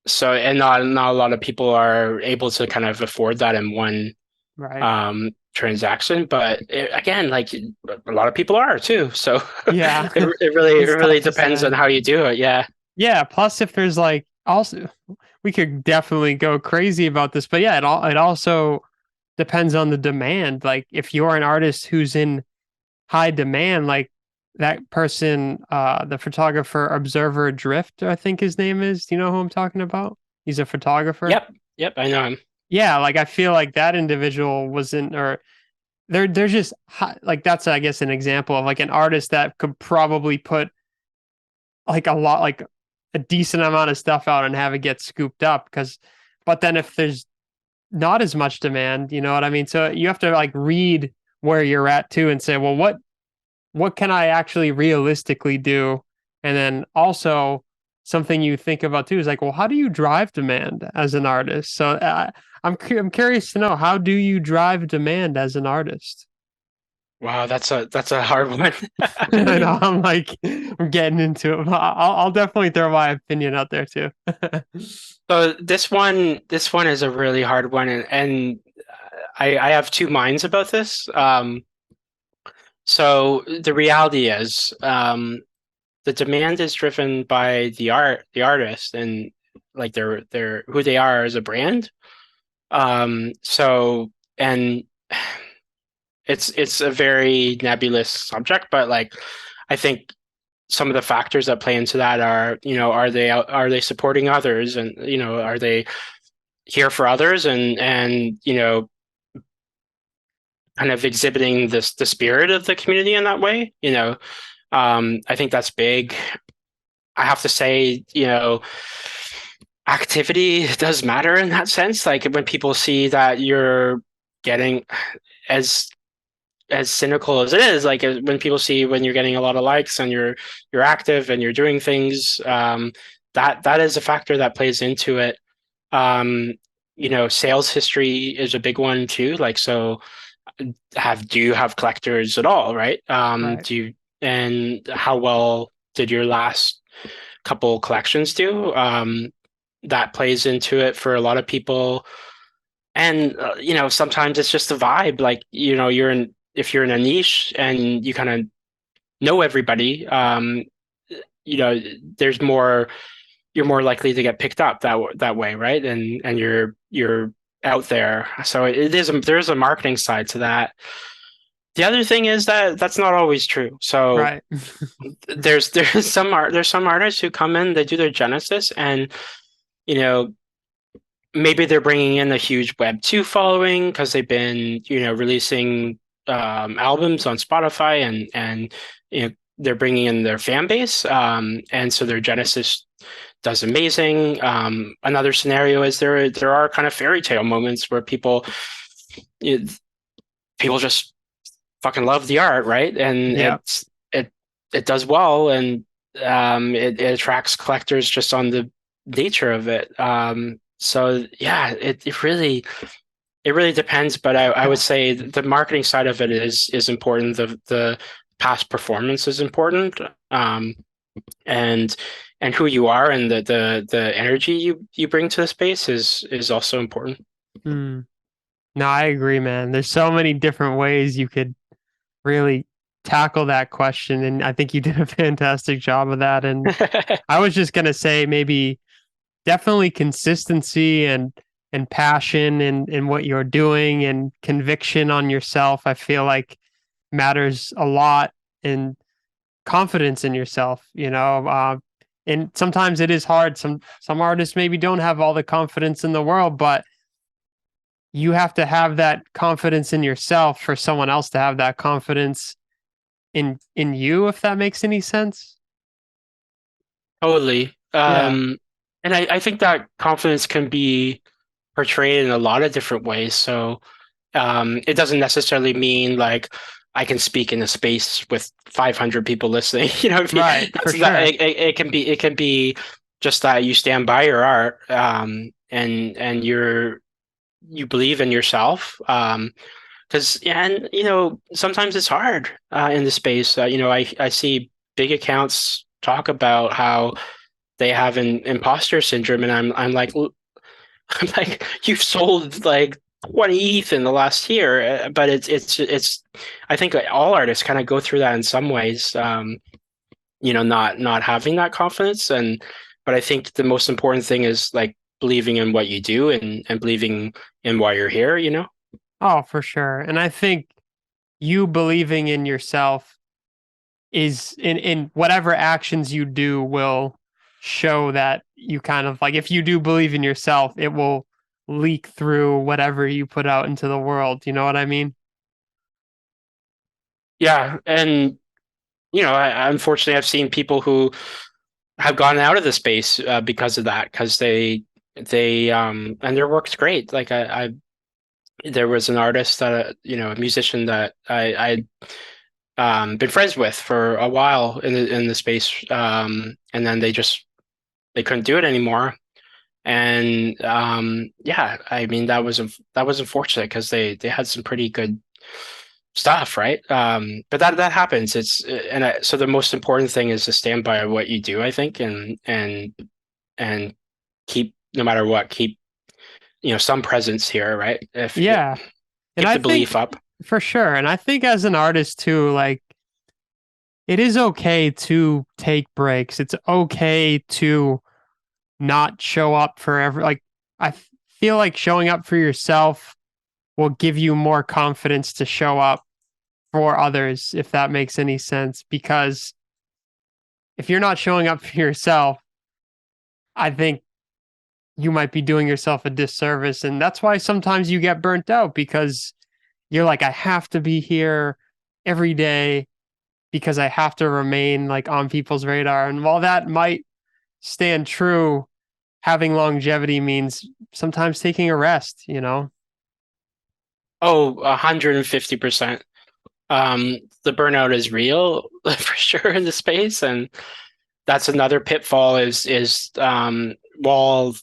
so and not a lot of people are able to kind of afford that in one right. transaction, but again, like a lot of people are too. So Yeah, it it's really tough to depends on say. how you do it. Yeah. Yeah, plus if there's like also we could definitely go crazy about this, but yeah, it also depends on the demand. Like if you're an artist who's in high demand, like that person, the photographer Observer Drift, I think his name is. Do you know who I'm talking about? He's a photographer. Yep. Yep. I know him. Yeah, like I feel like that individual wasn't, or they're just like that's I guess an example of like an artist that could probably put like a lot, like a decent amount of stuff out and have it get scooped up because, but then if there's not as much demand, you know what I mean? So you have to like read where you're at too and say, well, what can I actually realistically do? And then also something you think about too is like, well, how do you drive demand as an artist? So I'm curious to know, how do you drive demand as an artist? Wow, that's a hard one. I know I'm like I'm getting into it. But I'll definitely throw my opinion out there too. So this one is a really hard one, and I have two minds about this. So the reality is, the demand is driven by the artist, and like they're who they are as a brand. So and it's a very nebulous subject, but like I think some of the factors that play into that are, are they supporting others, and are they here for others, and kind of exhibiting the spirit of the community in that way. I think that's big. I have to say, activity does matter in that sense. Like when people see that you're getting as as cynical as it is, like when people see when you're getting a lot of likes and you're active and you're doing things, that is a factor that plays into it. Um, sales history is a big one too. Like so, do you have collectors at all, right? Right. Do you and how well did your last couple collections do? That plays into it for a lot of people. And sometimes it's just a vibe. Like if you're in a niche and you kind of know everybody, you know, there's more you're more likely to get picked up that way, right? And you're out there. So there's a marketing side to that. The other thing is that that's not always true. So Right. there's some artists who come in, they do their Genesis, and you know maybe they're bringing in a huge Web2 following because they've been releasing albums on Spotify, and they're bringing in their fan base, and so their Genesis does amazing. Another scenario is there are kind of fairy tale moments where it, people just fucking love the art, right? And Yeah. it does well, and it attracts collectors just on the nature of it. So yeah, it really depends, but I would say the marketing side of it is important. The past performance is important, and who you are and the energy you bring to the space is also important. Mm. No, I agree, man. There's so many different ways you could really tackle that question, and I think you did a fantastic job of that. And I was just gonna say maybe definitely consistency and passion in what you're doing and conviction on yourself. I feel like matters a lot, and confidence in yourself. And sometimes it is hard. Some artists maybe don't have all the confidence in the world, but you have to have that confidence in yourself for someone else to have that confidence in you, if that makes any sense. Totally. Yeah. And I think that confidence can be portrayed in a lot of different ways. So it doesn't necessarily mean like I can speak in a space with 500 people listening. Right, for That's that. sure. It can be just that you stand by your art, and you believe in yourself. Because yeah, and sometimes it's hard in the space. I see big accounts talk about how they have an imposter syndrome, and I'm like, I'm like, you've sold like 20 ETH in the last year, but it's. I think like, all artists kind of go through that in some ways. Not having that confidence, but I think the most important thing is like believing in what you do, and believing in why you're here. Oh, for sure. And I think you believing in yourself is in whatever actions you do will show that you kind of like, if you do believe in yourself, it will leak through whatever you put out into the world. You know what I mean? Yeah, and unfortunately, I've seen people who have gone out of the space because of that, because and their work's great. Like there was an artist that a musician that been friends with for a while in the space, and then they couldn't do it anymore. And yeah, I mean that was unfortunate because they had some pretty good stuff, right? But that happens. So the most important thing is to stand by what you do, I think, and keep no matter what, keep some presence here, right? If Yeah. And keep I the belief think up. for sure. And I think as an artist too, like it is okay to take breaks. It's okay to not show up for like I feel like showing up for yourself will give you more confidence to show up for others, if that makes any sense. Because if you're not showing up for yourself, I think you might be doing yourself a disservice. And that's why sometimes you get burnt out because you're like, I have to be here every day because I have to remain like on people's radar. And while that might stand true, having longevity means sometimes taking a rest. Oh, 150%. The burnout is real for sure in the space, and that's another pitfall is while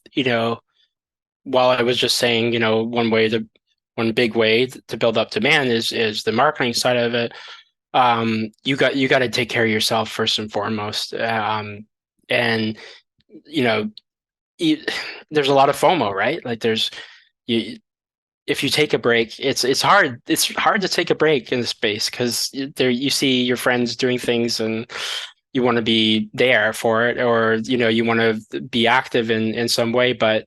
I was just saying, one big way to build up demand is the marketing side of it. You got to take care of yourself first and foremost. And you know, you, there's a lot of FOMO, right? Like you, if you take a break, it's hard. It's hard to take a break in the space because there you see your friends doing things and you want to be there for it, or you want to be active in some way, but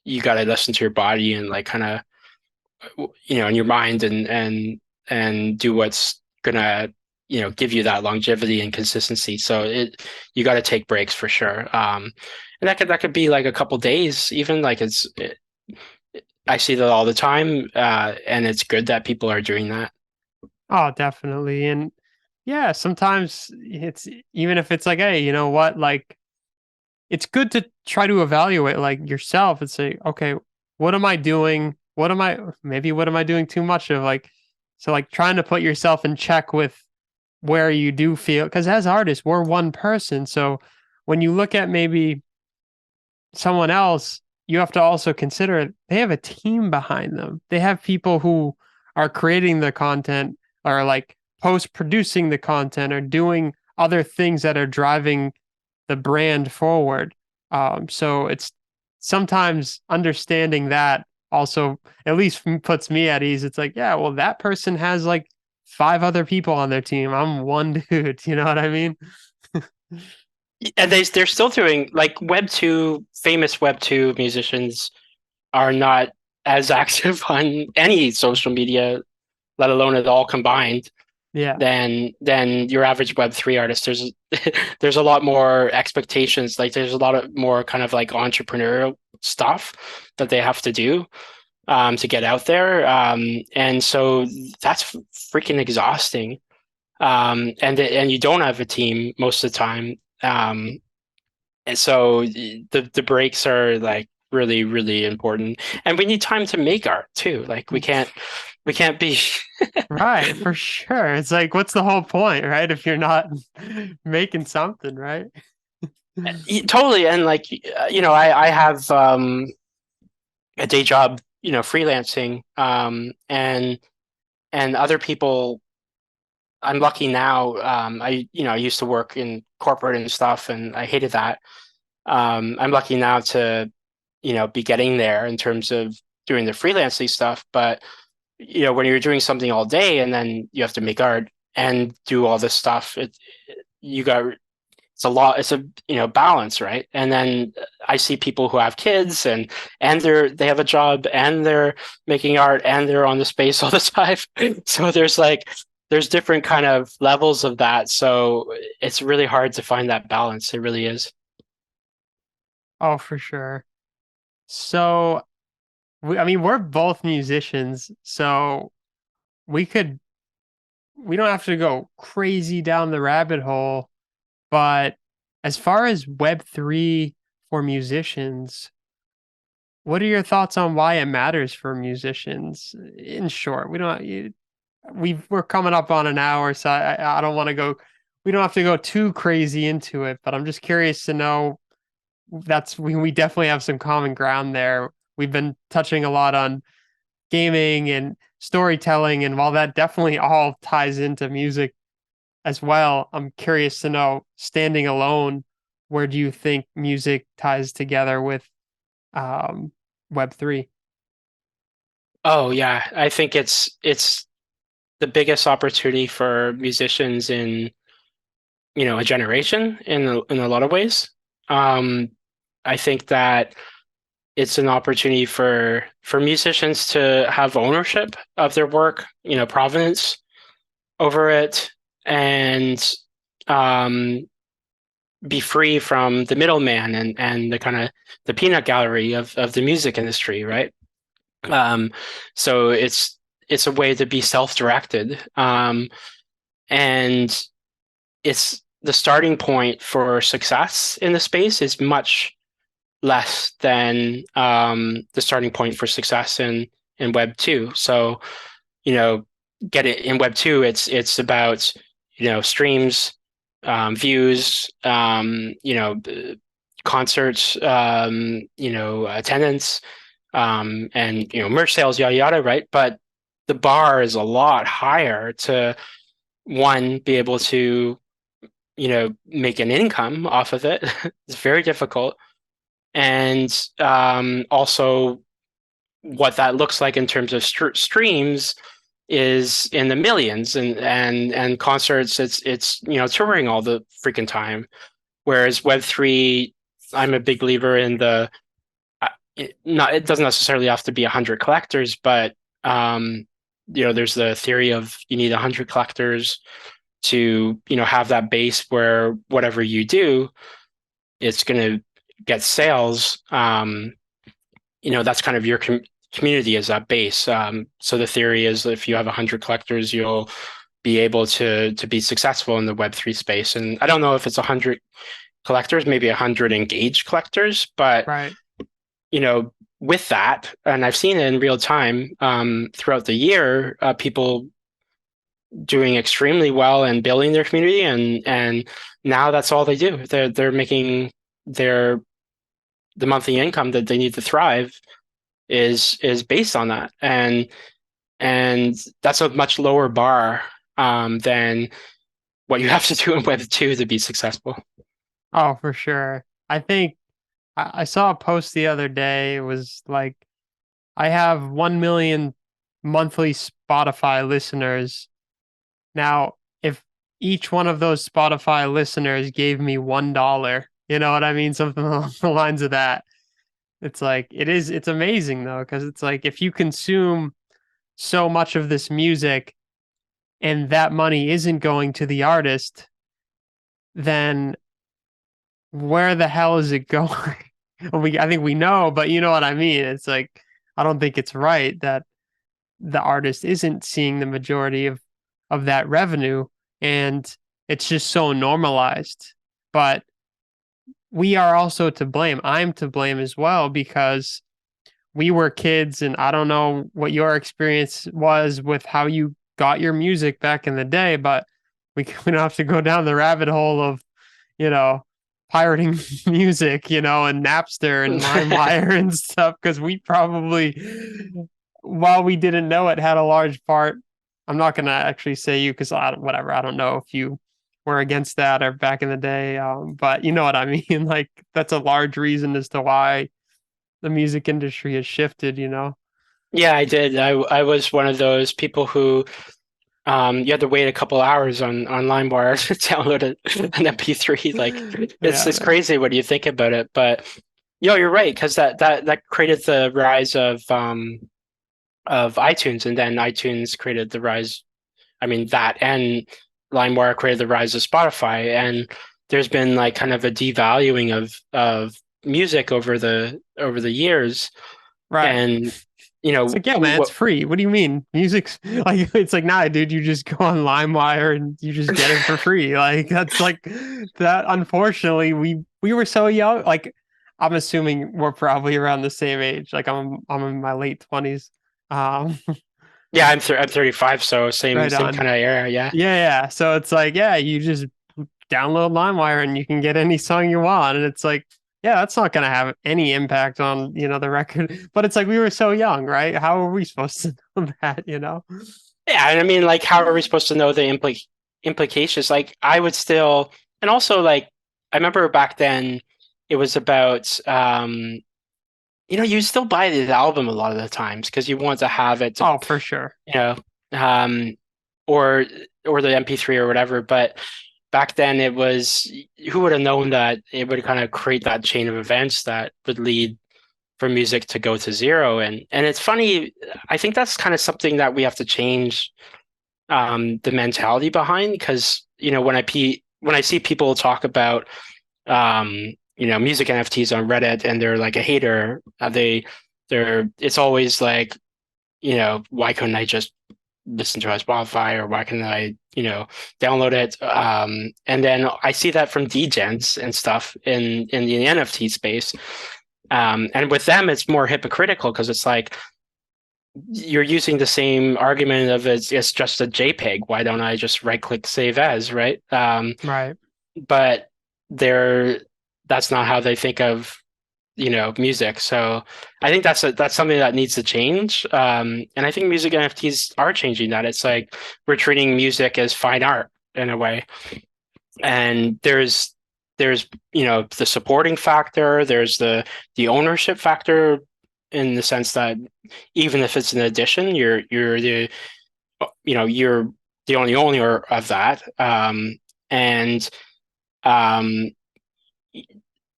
you got to listen to your body and like kind of in your mind and do what's gonna give you that longevity and consistency. So you got to take breaks for sure. And that could be like a couple days even. Like I see that all the time, and it's good that people are doing that. Oh, definitely. And yeah, sometimes it's even if it's like, hey, you know what? Like it's good to try to evaluate like yourself and say, okay, what am I doing? What am I doing too much of? Like, so like trying to put yourself in check with where you do feel, because as artists, we're one person. So when you look at maybe someone else, you have to also consider they have a team behind them. They have people who are creating the content or like post producing the content or doing other things that are driving the brand forward. So it's sometimes understanding that also at least puts me at ease. It's like, yeah, well, that person has like five other people on their team. I'm one dude. You know what I mean? And they're still doing like famous Web 2 musicians are not as active on any social media, let alone it all combined, Yeah. than your average Web 3 artist. There's a lot more expectations. Like there's a lot of more kind of like entrepreneurial stuff that they have to do to get out there. And so that's freaking exhausting. And you don't have a team most of the time. And so the breaks are like really, really important. And we need time to make art too. Like we can't be Right, for sure. It's like, what's the whole point, right? If you're not making something, right? totally. And like I have a day job, freelancing, and other people. I'm lucky now. I used to work in corporate and stuff, and I hated that. I'm lucky now to be getting there in terms of doing the freelancing stuff. But when you're doing something all day and then you have to make art and do all this stuff, you got it's a lot. It's a balance, right? And then I see people who have kids and they have a job and they're making art and they're on the space all the time. So there's different kind of levels of that. So it's really hard to find that balance. It really is. Oh, for sure. So, I mean, we're both musicians, so we could, we don't have to go crazy down the rabbit hole, but as far as Web3 for musicians, what are your thoughts on why it matters for musicians? In short, we're coming up on an hour, so I don't want to go. We don't have to go too crazy into it, but I'm just curious to know. We definitely have some common ground there. We've been touching a lot on gaming and storytelling, and while that definitely all ties into music as well, I'm curious to know, standing alone, where do you think music ties together with um, Web3? Oh yeah, I think it's the biggest opportunity for musicians in a generation in a lot of ways. Um, I think that it's an opportunity for musicians to have ownership of their work, provenance over it, and um, be free from the middleman and the kind of the peanut gallery of the music industry, right? Um, so it's a way to be self-directed, and it's the starting point for success in the space is much less than the starting point for success in Web 2. So, you know, get it in Web 2, it's about, streams, views, concerts, attendance, and merch sales, yada yada, right? But the bar is a lot higher to one be able to make an income off of it. It's very difficult, and also what that looks like in terms of streams is in the millions, and concerts it's touring all the freaking time, whereas Web3, I'm a big believer in it doesn't necessarily have to be 100 collectors, but there's the theory of you need 100 collectors to have that base where whatever you do, it's going to get sales. That's kind of your community is that base. So the theory is if you have 100 collectors, you'll be able to be successful in the Web3 space. And I don't know if it's 100 collectors, maybe 100 engaged collectors, but Right. with that, and I've seen it in real time throughout the year, people doing extremely well and building their community, and now that's all they do. They're making their the monthly income that they need to thrive is based on that, and that's a much lower bar than what you have to do in Web 2 to be successful. Oh, for sure. I think I saw a post the other day. It was like, I have 1 million monthly Spotify listeners. Now, if each one of those Spotify listeners gave me $1, you know what I mean? Something along the lines of that. It's like, it's amazing though, because it's like if you consume so much of this music and that money isn't going to the artist, then where the hell is it going? I think we know, but you know what I mean. It's like I don't think it's right that the artist isn't seeing the majority of that revenue, and it's just so normalized. But we are also to blame. I'm to blame as well because we were kids, and I don't know what your experience was with how you got your music back in the day, but we don't have to go down the rabbit hole of, you know, pirating music, and Napster and LimeWire and stuff, because we probably, while we didn't know it, had a large part. I'm not gonna actually say you because whatever. I don't know if you were against that or back in the day, but you know what I mean. Like that's a large reason as to why the music industry has shifted. Yeah, I did. I was one of those people who you had to wait a couple hours on LimeWire to download an MP3. Like it's Yeah, it's man. crazy when you think about it. But you're right, because that created the rise of iTunes, and then iTunes created the rise. I mean that and LimeWire created the rise of Spotify, and there's been like kind of a devaluing of music over the years, Right. and It's like, yeah, man, it's what. free. What do you mean? Music's like, it's like, nah, dude, you just go on LimeWire and you just get it for free. Like, that's like that. Unfortunately, we were so young. Like, I'm assuming we're probably around the same age. Like, I'm in my late 20s. Um, Yeah, I'm 35, so same right same on. kind of era. Yeah. Yeah, yeah. So it's like, yeah, you just download LimeWire and you can get any song you want. And it's like, yeah, that's not going to have any impact on, the record. But it's like we were so young, right? How are we supposed to know that? Yeah, and I mean, like, how are we supposed to know the implications? Like, I would still, and also, like, I remember back then, it was about, you still buy the album a lot of the times because you want to have it to, Oh, for sure. you know, um, or or the MP3 or whatever. But back then, it was who would have known that it would kind of create that chain of events that would lead for music to go to zero. And it's funny, I think that's kind of something that we have to change the mentality behind because when I see people talk about music NFTs on Reddit and they're like a hater, they're it's always like why couldn't I just listen to it on Spotify or why can't I download it? And then I see that from degens and stuff in the NFT space, and with them it's more hypocritical because it's like you're using the same argument of it's just a JPEG. Why don't I just right click save as, right? Right. But they're that's not how they think of music. So I think that's something that needs to change. And I think music NFTs are changing that. It's like we're treating music as fine art in a way. And there's the supporting factor, there's the ownership factor in the sense that even if it's an addition, you're the only owner of that. And um,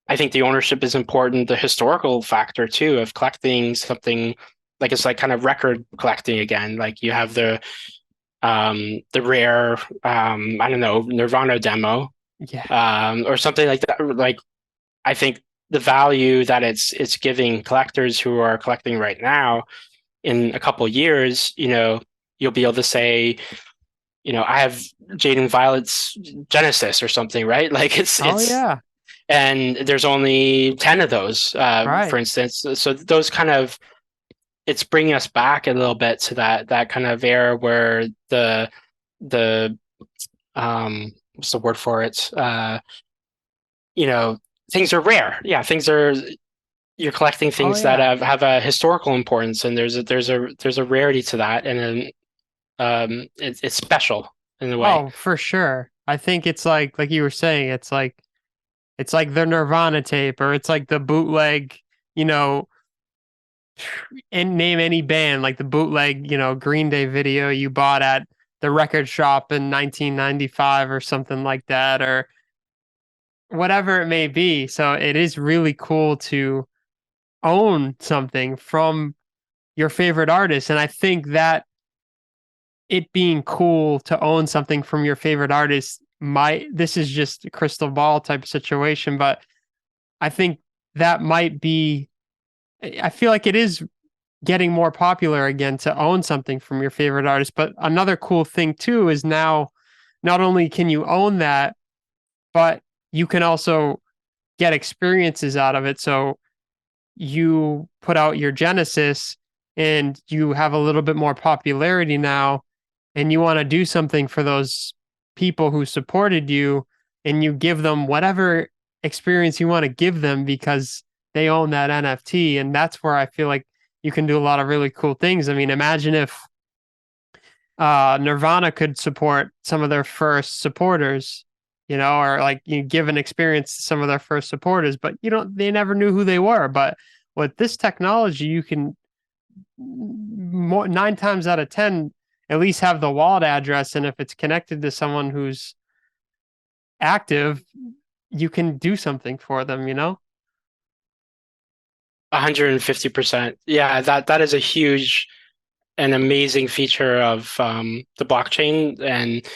I think the ownership is important, the historical factor too of collecting something like it's like kind of record collecting again. Like you have the rare I don't know, Nirvana demo Yeah. or something like that. Like I think the value that it's giving collectors who are collecting right now in a couple of years, you'll be able to say, I have Jaden Violet's Genesis or something, right? Like Oh it's yeah. and there's only 10 of those, for Right. instance. So those kind of it's bringing us back a little bit to that kind of era where the what's the word for it? You know, things are rare. Yeah, things are you're collecting Oh things that yeah. have a historical importance, and there's a rarity to that, and then it's special in a way. Oh, for sure. I think it's like you were saying, it's like the Nirvana tape, or it's like the bootleg, you know, and name any band, like the bootleg, Green Day video you bought at the record shop in 1995 or something like that, or whatever it may be. So it is really cool to own something from your favorite artist. And I think that it being cool to own something from your favorite artist might, this is just a crystal ball type of situation, but I think that might be, I feel like it is getting more popular again to own something from your favorite artist. But another cool thing too is now not only can you own that, but you can also get experiences out of it. So you put out your Genesis and you have a little bit more popularity now, and you want to do something for those people who supported you, and you give them whatever experience you want to give them because they own that NFT. And that's where I feel like you can do a lot of really cool things. I mean, imagine if Nirvana could support some of their first supporters, or like you give an experience to some of their first supporters, but they never knew who they were. But with this technology, you can more, 9 times out of 10 at least have the wallet address. And if it's connected to someone who's active, you can do something for them. 150%. Yeah, that is a huge and amazing feature of the blockchain and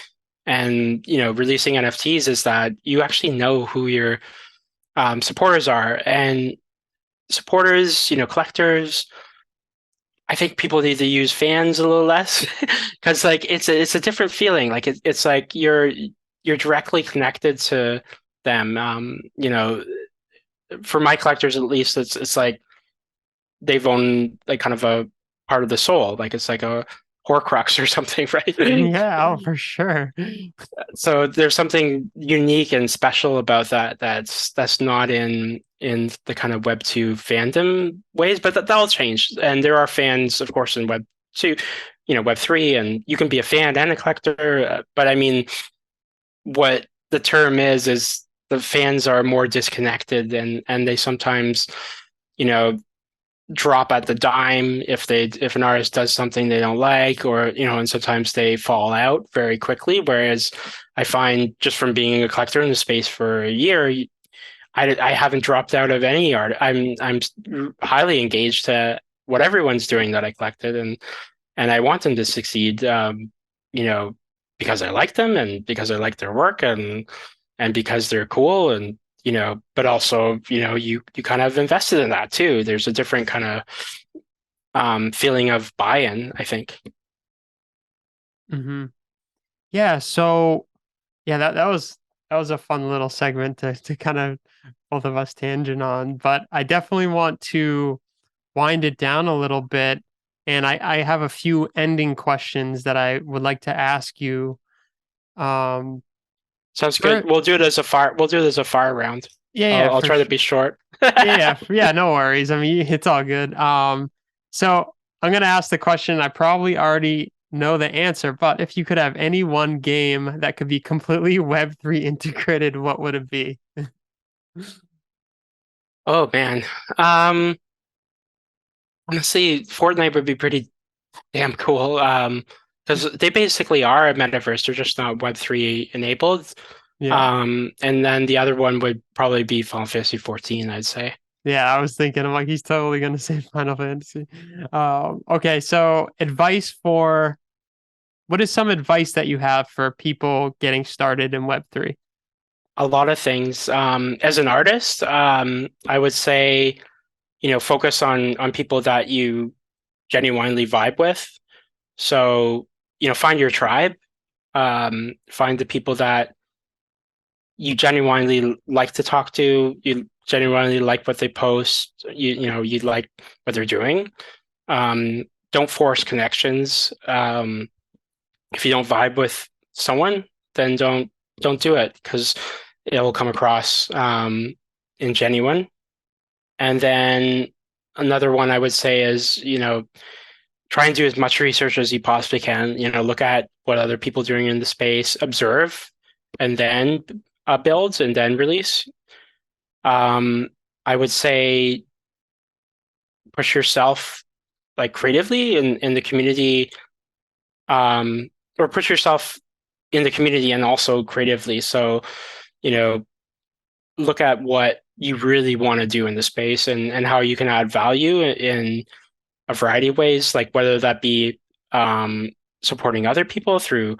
releasing NFTs is that you actually know who your supporters are and supporters, collectors. I think people need to use fans a little less because like it's a different feeling. Like it's like you're directly connected to them. For my collectors at least, it's like they've owned like kind of a part of the soul. Like it's like a Horcrux or something, right? Yeah, oh, for sure. So there's something unique and special about that's not in the kind of Web 2 fandom ways, but that'll change. And there are fans, of course, in Web 2, Web 3, and you can be a fan and a collector. But I mean, what the term is the fans are more disconnected and they sometimes, you know, drop at the dime if an artist does something they don't like, or and sometimes they fall out very quickly, whereas I find just from being a collector in the space for a year, I haven't dropped out of any art. I'm highly engaged to what everyone's doing that I collected, and I want them to succeed, you know because I like them and because I like their work, and because they're cool, and but also you kind of invested in that too. There's a different kind of feeling of buy-in, I think. Hmm. Yeah. So yeah, that was a fun little segment to kind of both of us tangent on, but I definitely want to wind it down a little bit. And I have a few ending questions that I would like to ask you. Um, Sounds good. for, We'll do it as a fire round. yeah, yeah, I'll for try to sure. be short. Yeah, yeah, yeah, no worries. I mean, it's all good. So I'm gonna ask the question. I probably already know the answer, but if you could have any one game that could be completely Web3 integrated, what would it be? Oh man. Um, Honestly, Fortnite would be pretty damn cool. Because they basically are a metaverse. They're just not Web3 enabled. Yeah. And then the other one would probably be Final Fantasy 14, I'd say. Yeah, I was thinking, I'm like, he's totally gonna say Final Fantasy. Okay, so what is some advice that you have for people getting started in Web3? A lot of things. As an artist, I would say, focus on people that you genuinely vibe with. So, find your tribe. Find the people that you genuinely like to talk to. You genuinely like what they post. You like what they're doing. Um, don't force connections. If you don't vibe with someone, then don't do it because it will come across ingenuine. And then another one I would say is, try and do as much research as you possibly can. Look at what other people are doing in the space, observe, and then build and then release. Um, I would say push yourself like creatively in the community, or push yourself in the community and also creatively. So, you know, look at what you really want to do in the space and how you can add value in a variety of ways, like whether that be supporting other people through,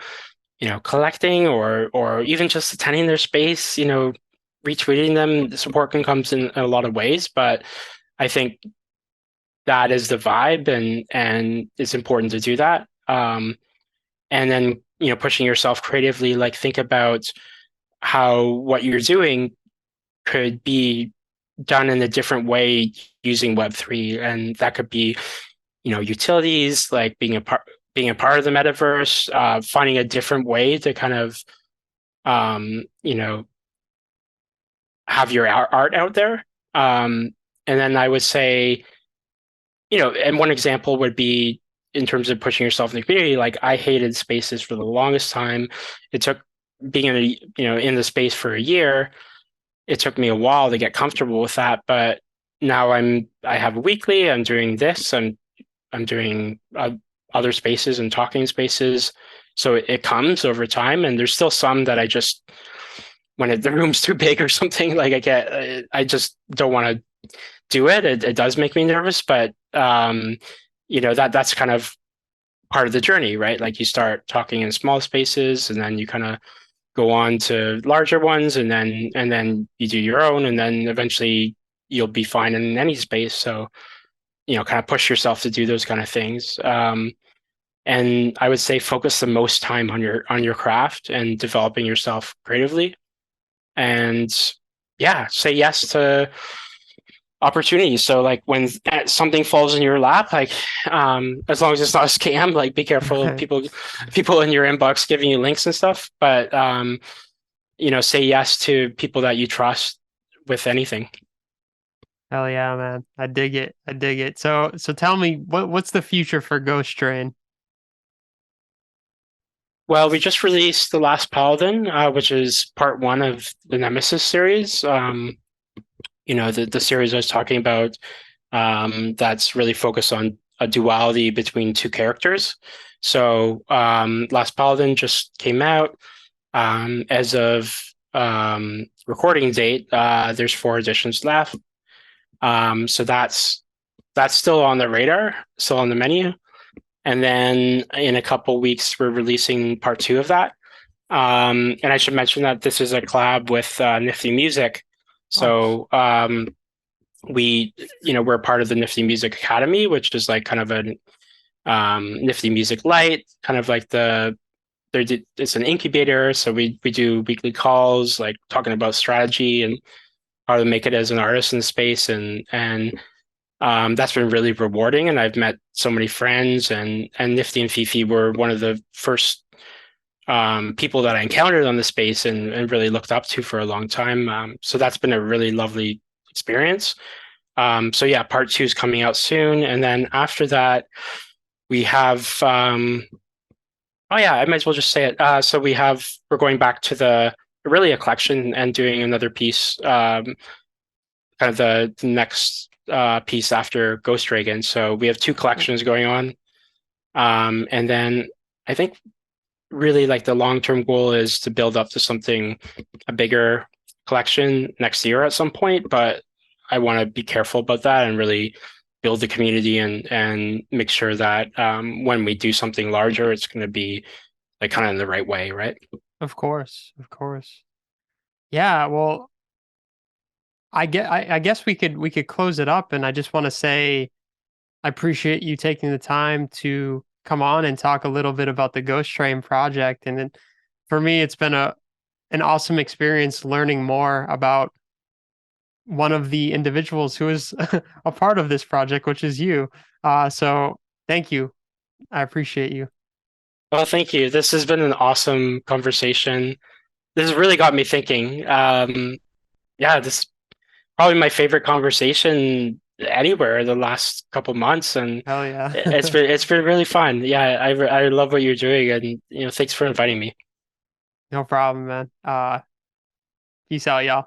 collecting or even just attending their space, retweeting them. The support can come in a lot of ways, but I think that is the vibe and it's important to do that. And then, pushing yourself creatively, like think about how what you're doing could be done in a different way using Web3. And that could be, utilities, like being a part of the metaverse, finding a different way to kind of, have your art out there. And then I would say, and one example would be in terms of pushing yourself in the community, like I hated spaces for the longest time. It took being in the space for a year. It took me a while to get comfortable with that, but now I have a weekly. I'm doing this. I'm doing other spaces and talking spaces. So it comes over time, and there's still some that I just when the room's too big or something, like I just don't want to do it. It does make me nervous, but that's kind of part of the journey, right? Like you start talking in small spaces, and then you kind of go on to larger ones, and then you do your own, and then eventually you'll be fine in any space. So kind of push yourself to do those kind of things. And I would say focus the most time on your craft and developing yourself creatively. And yeah, say yes to opportunities. So like when something falls in your lap, like as long as it's not a scam, like be careful of people in your inbox giving you links and stuff. But say yes to people that you trust with anything. Hell yeah, man. I dig it. I dig it. So tell me, what's the future for Ghost Train? Well, we just released The Last Paladin, which is part one of the Nemesis series. The series I was talking about, that's really focused on a duality between two characters. So Last Paladin just came out. As of recording date, there's 4 editions left. So that's still on the radar, still on the menu. And then in a couple weeks, we're releasing part two of that. And I should mention that this is a collab with Nifty Music. Oh, So we're part of the Nifty Music Academy, which is like kind of a Nifty Music Lite, kind of like it's an incubator. So we do weekly calls, like talking about strategy and how to make it as an artist in the space, and that's been really rewarding. And I've met so many friends, and Nifty and Fifi were one of the first people that I encountered on the space and really looked up to for a long time. So that's been a really lovely experience. So yeah, part two is coming out soon, and then after that, we have. Oh yeah, I might as well just say it. So we're going back to really a collection and doing another piece, kind of the next piece after Ghost Dragon. So we have two collections going on, and then I think really like the long-term goal is to build up to something, a bigger collection next year at some point, but I want to be careful about that and really build the community and make sure that when we do something larger, it's going to be like kind of in the right way, right? Of course, of course. Yeah, well, I guess we could close it up, and I just want to say I appreciate you taking the time to come on and talk a little bit about the Ghost Train project. And then for me, it's been a an awesome experience learning more about one of the individuals who is a part of this project, which is you. So thank you. I appreciate you. Well, thank you. This has been an awesome conversation. This has really got me thinking. Yeah, this is probably my favorite conversation anywhere the last couple months, and Hell yeah. it's been really fun. Yeah, I love what you're doing, and thanks for inviting me. No problem, man. Peace out, y'all.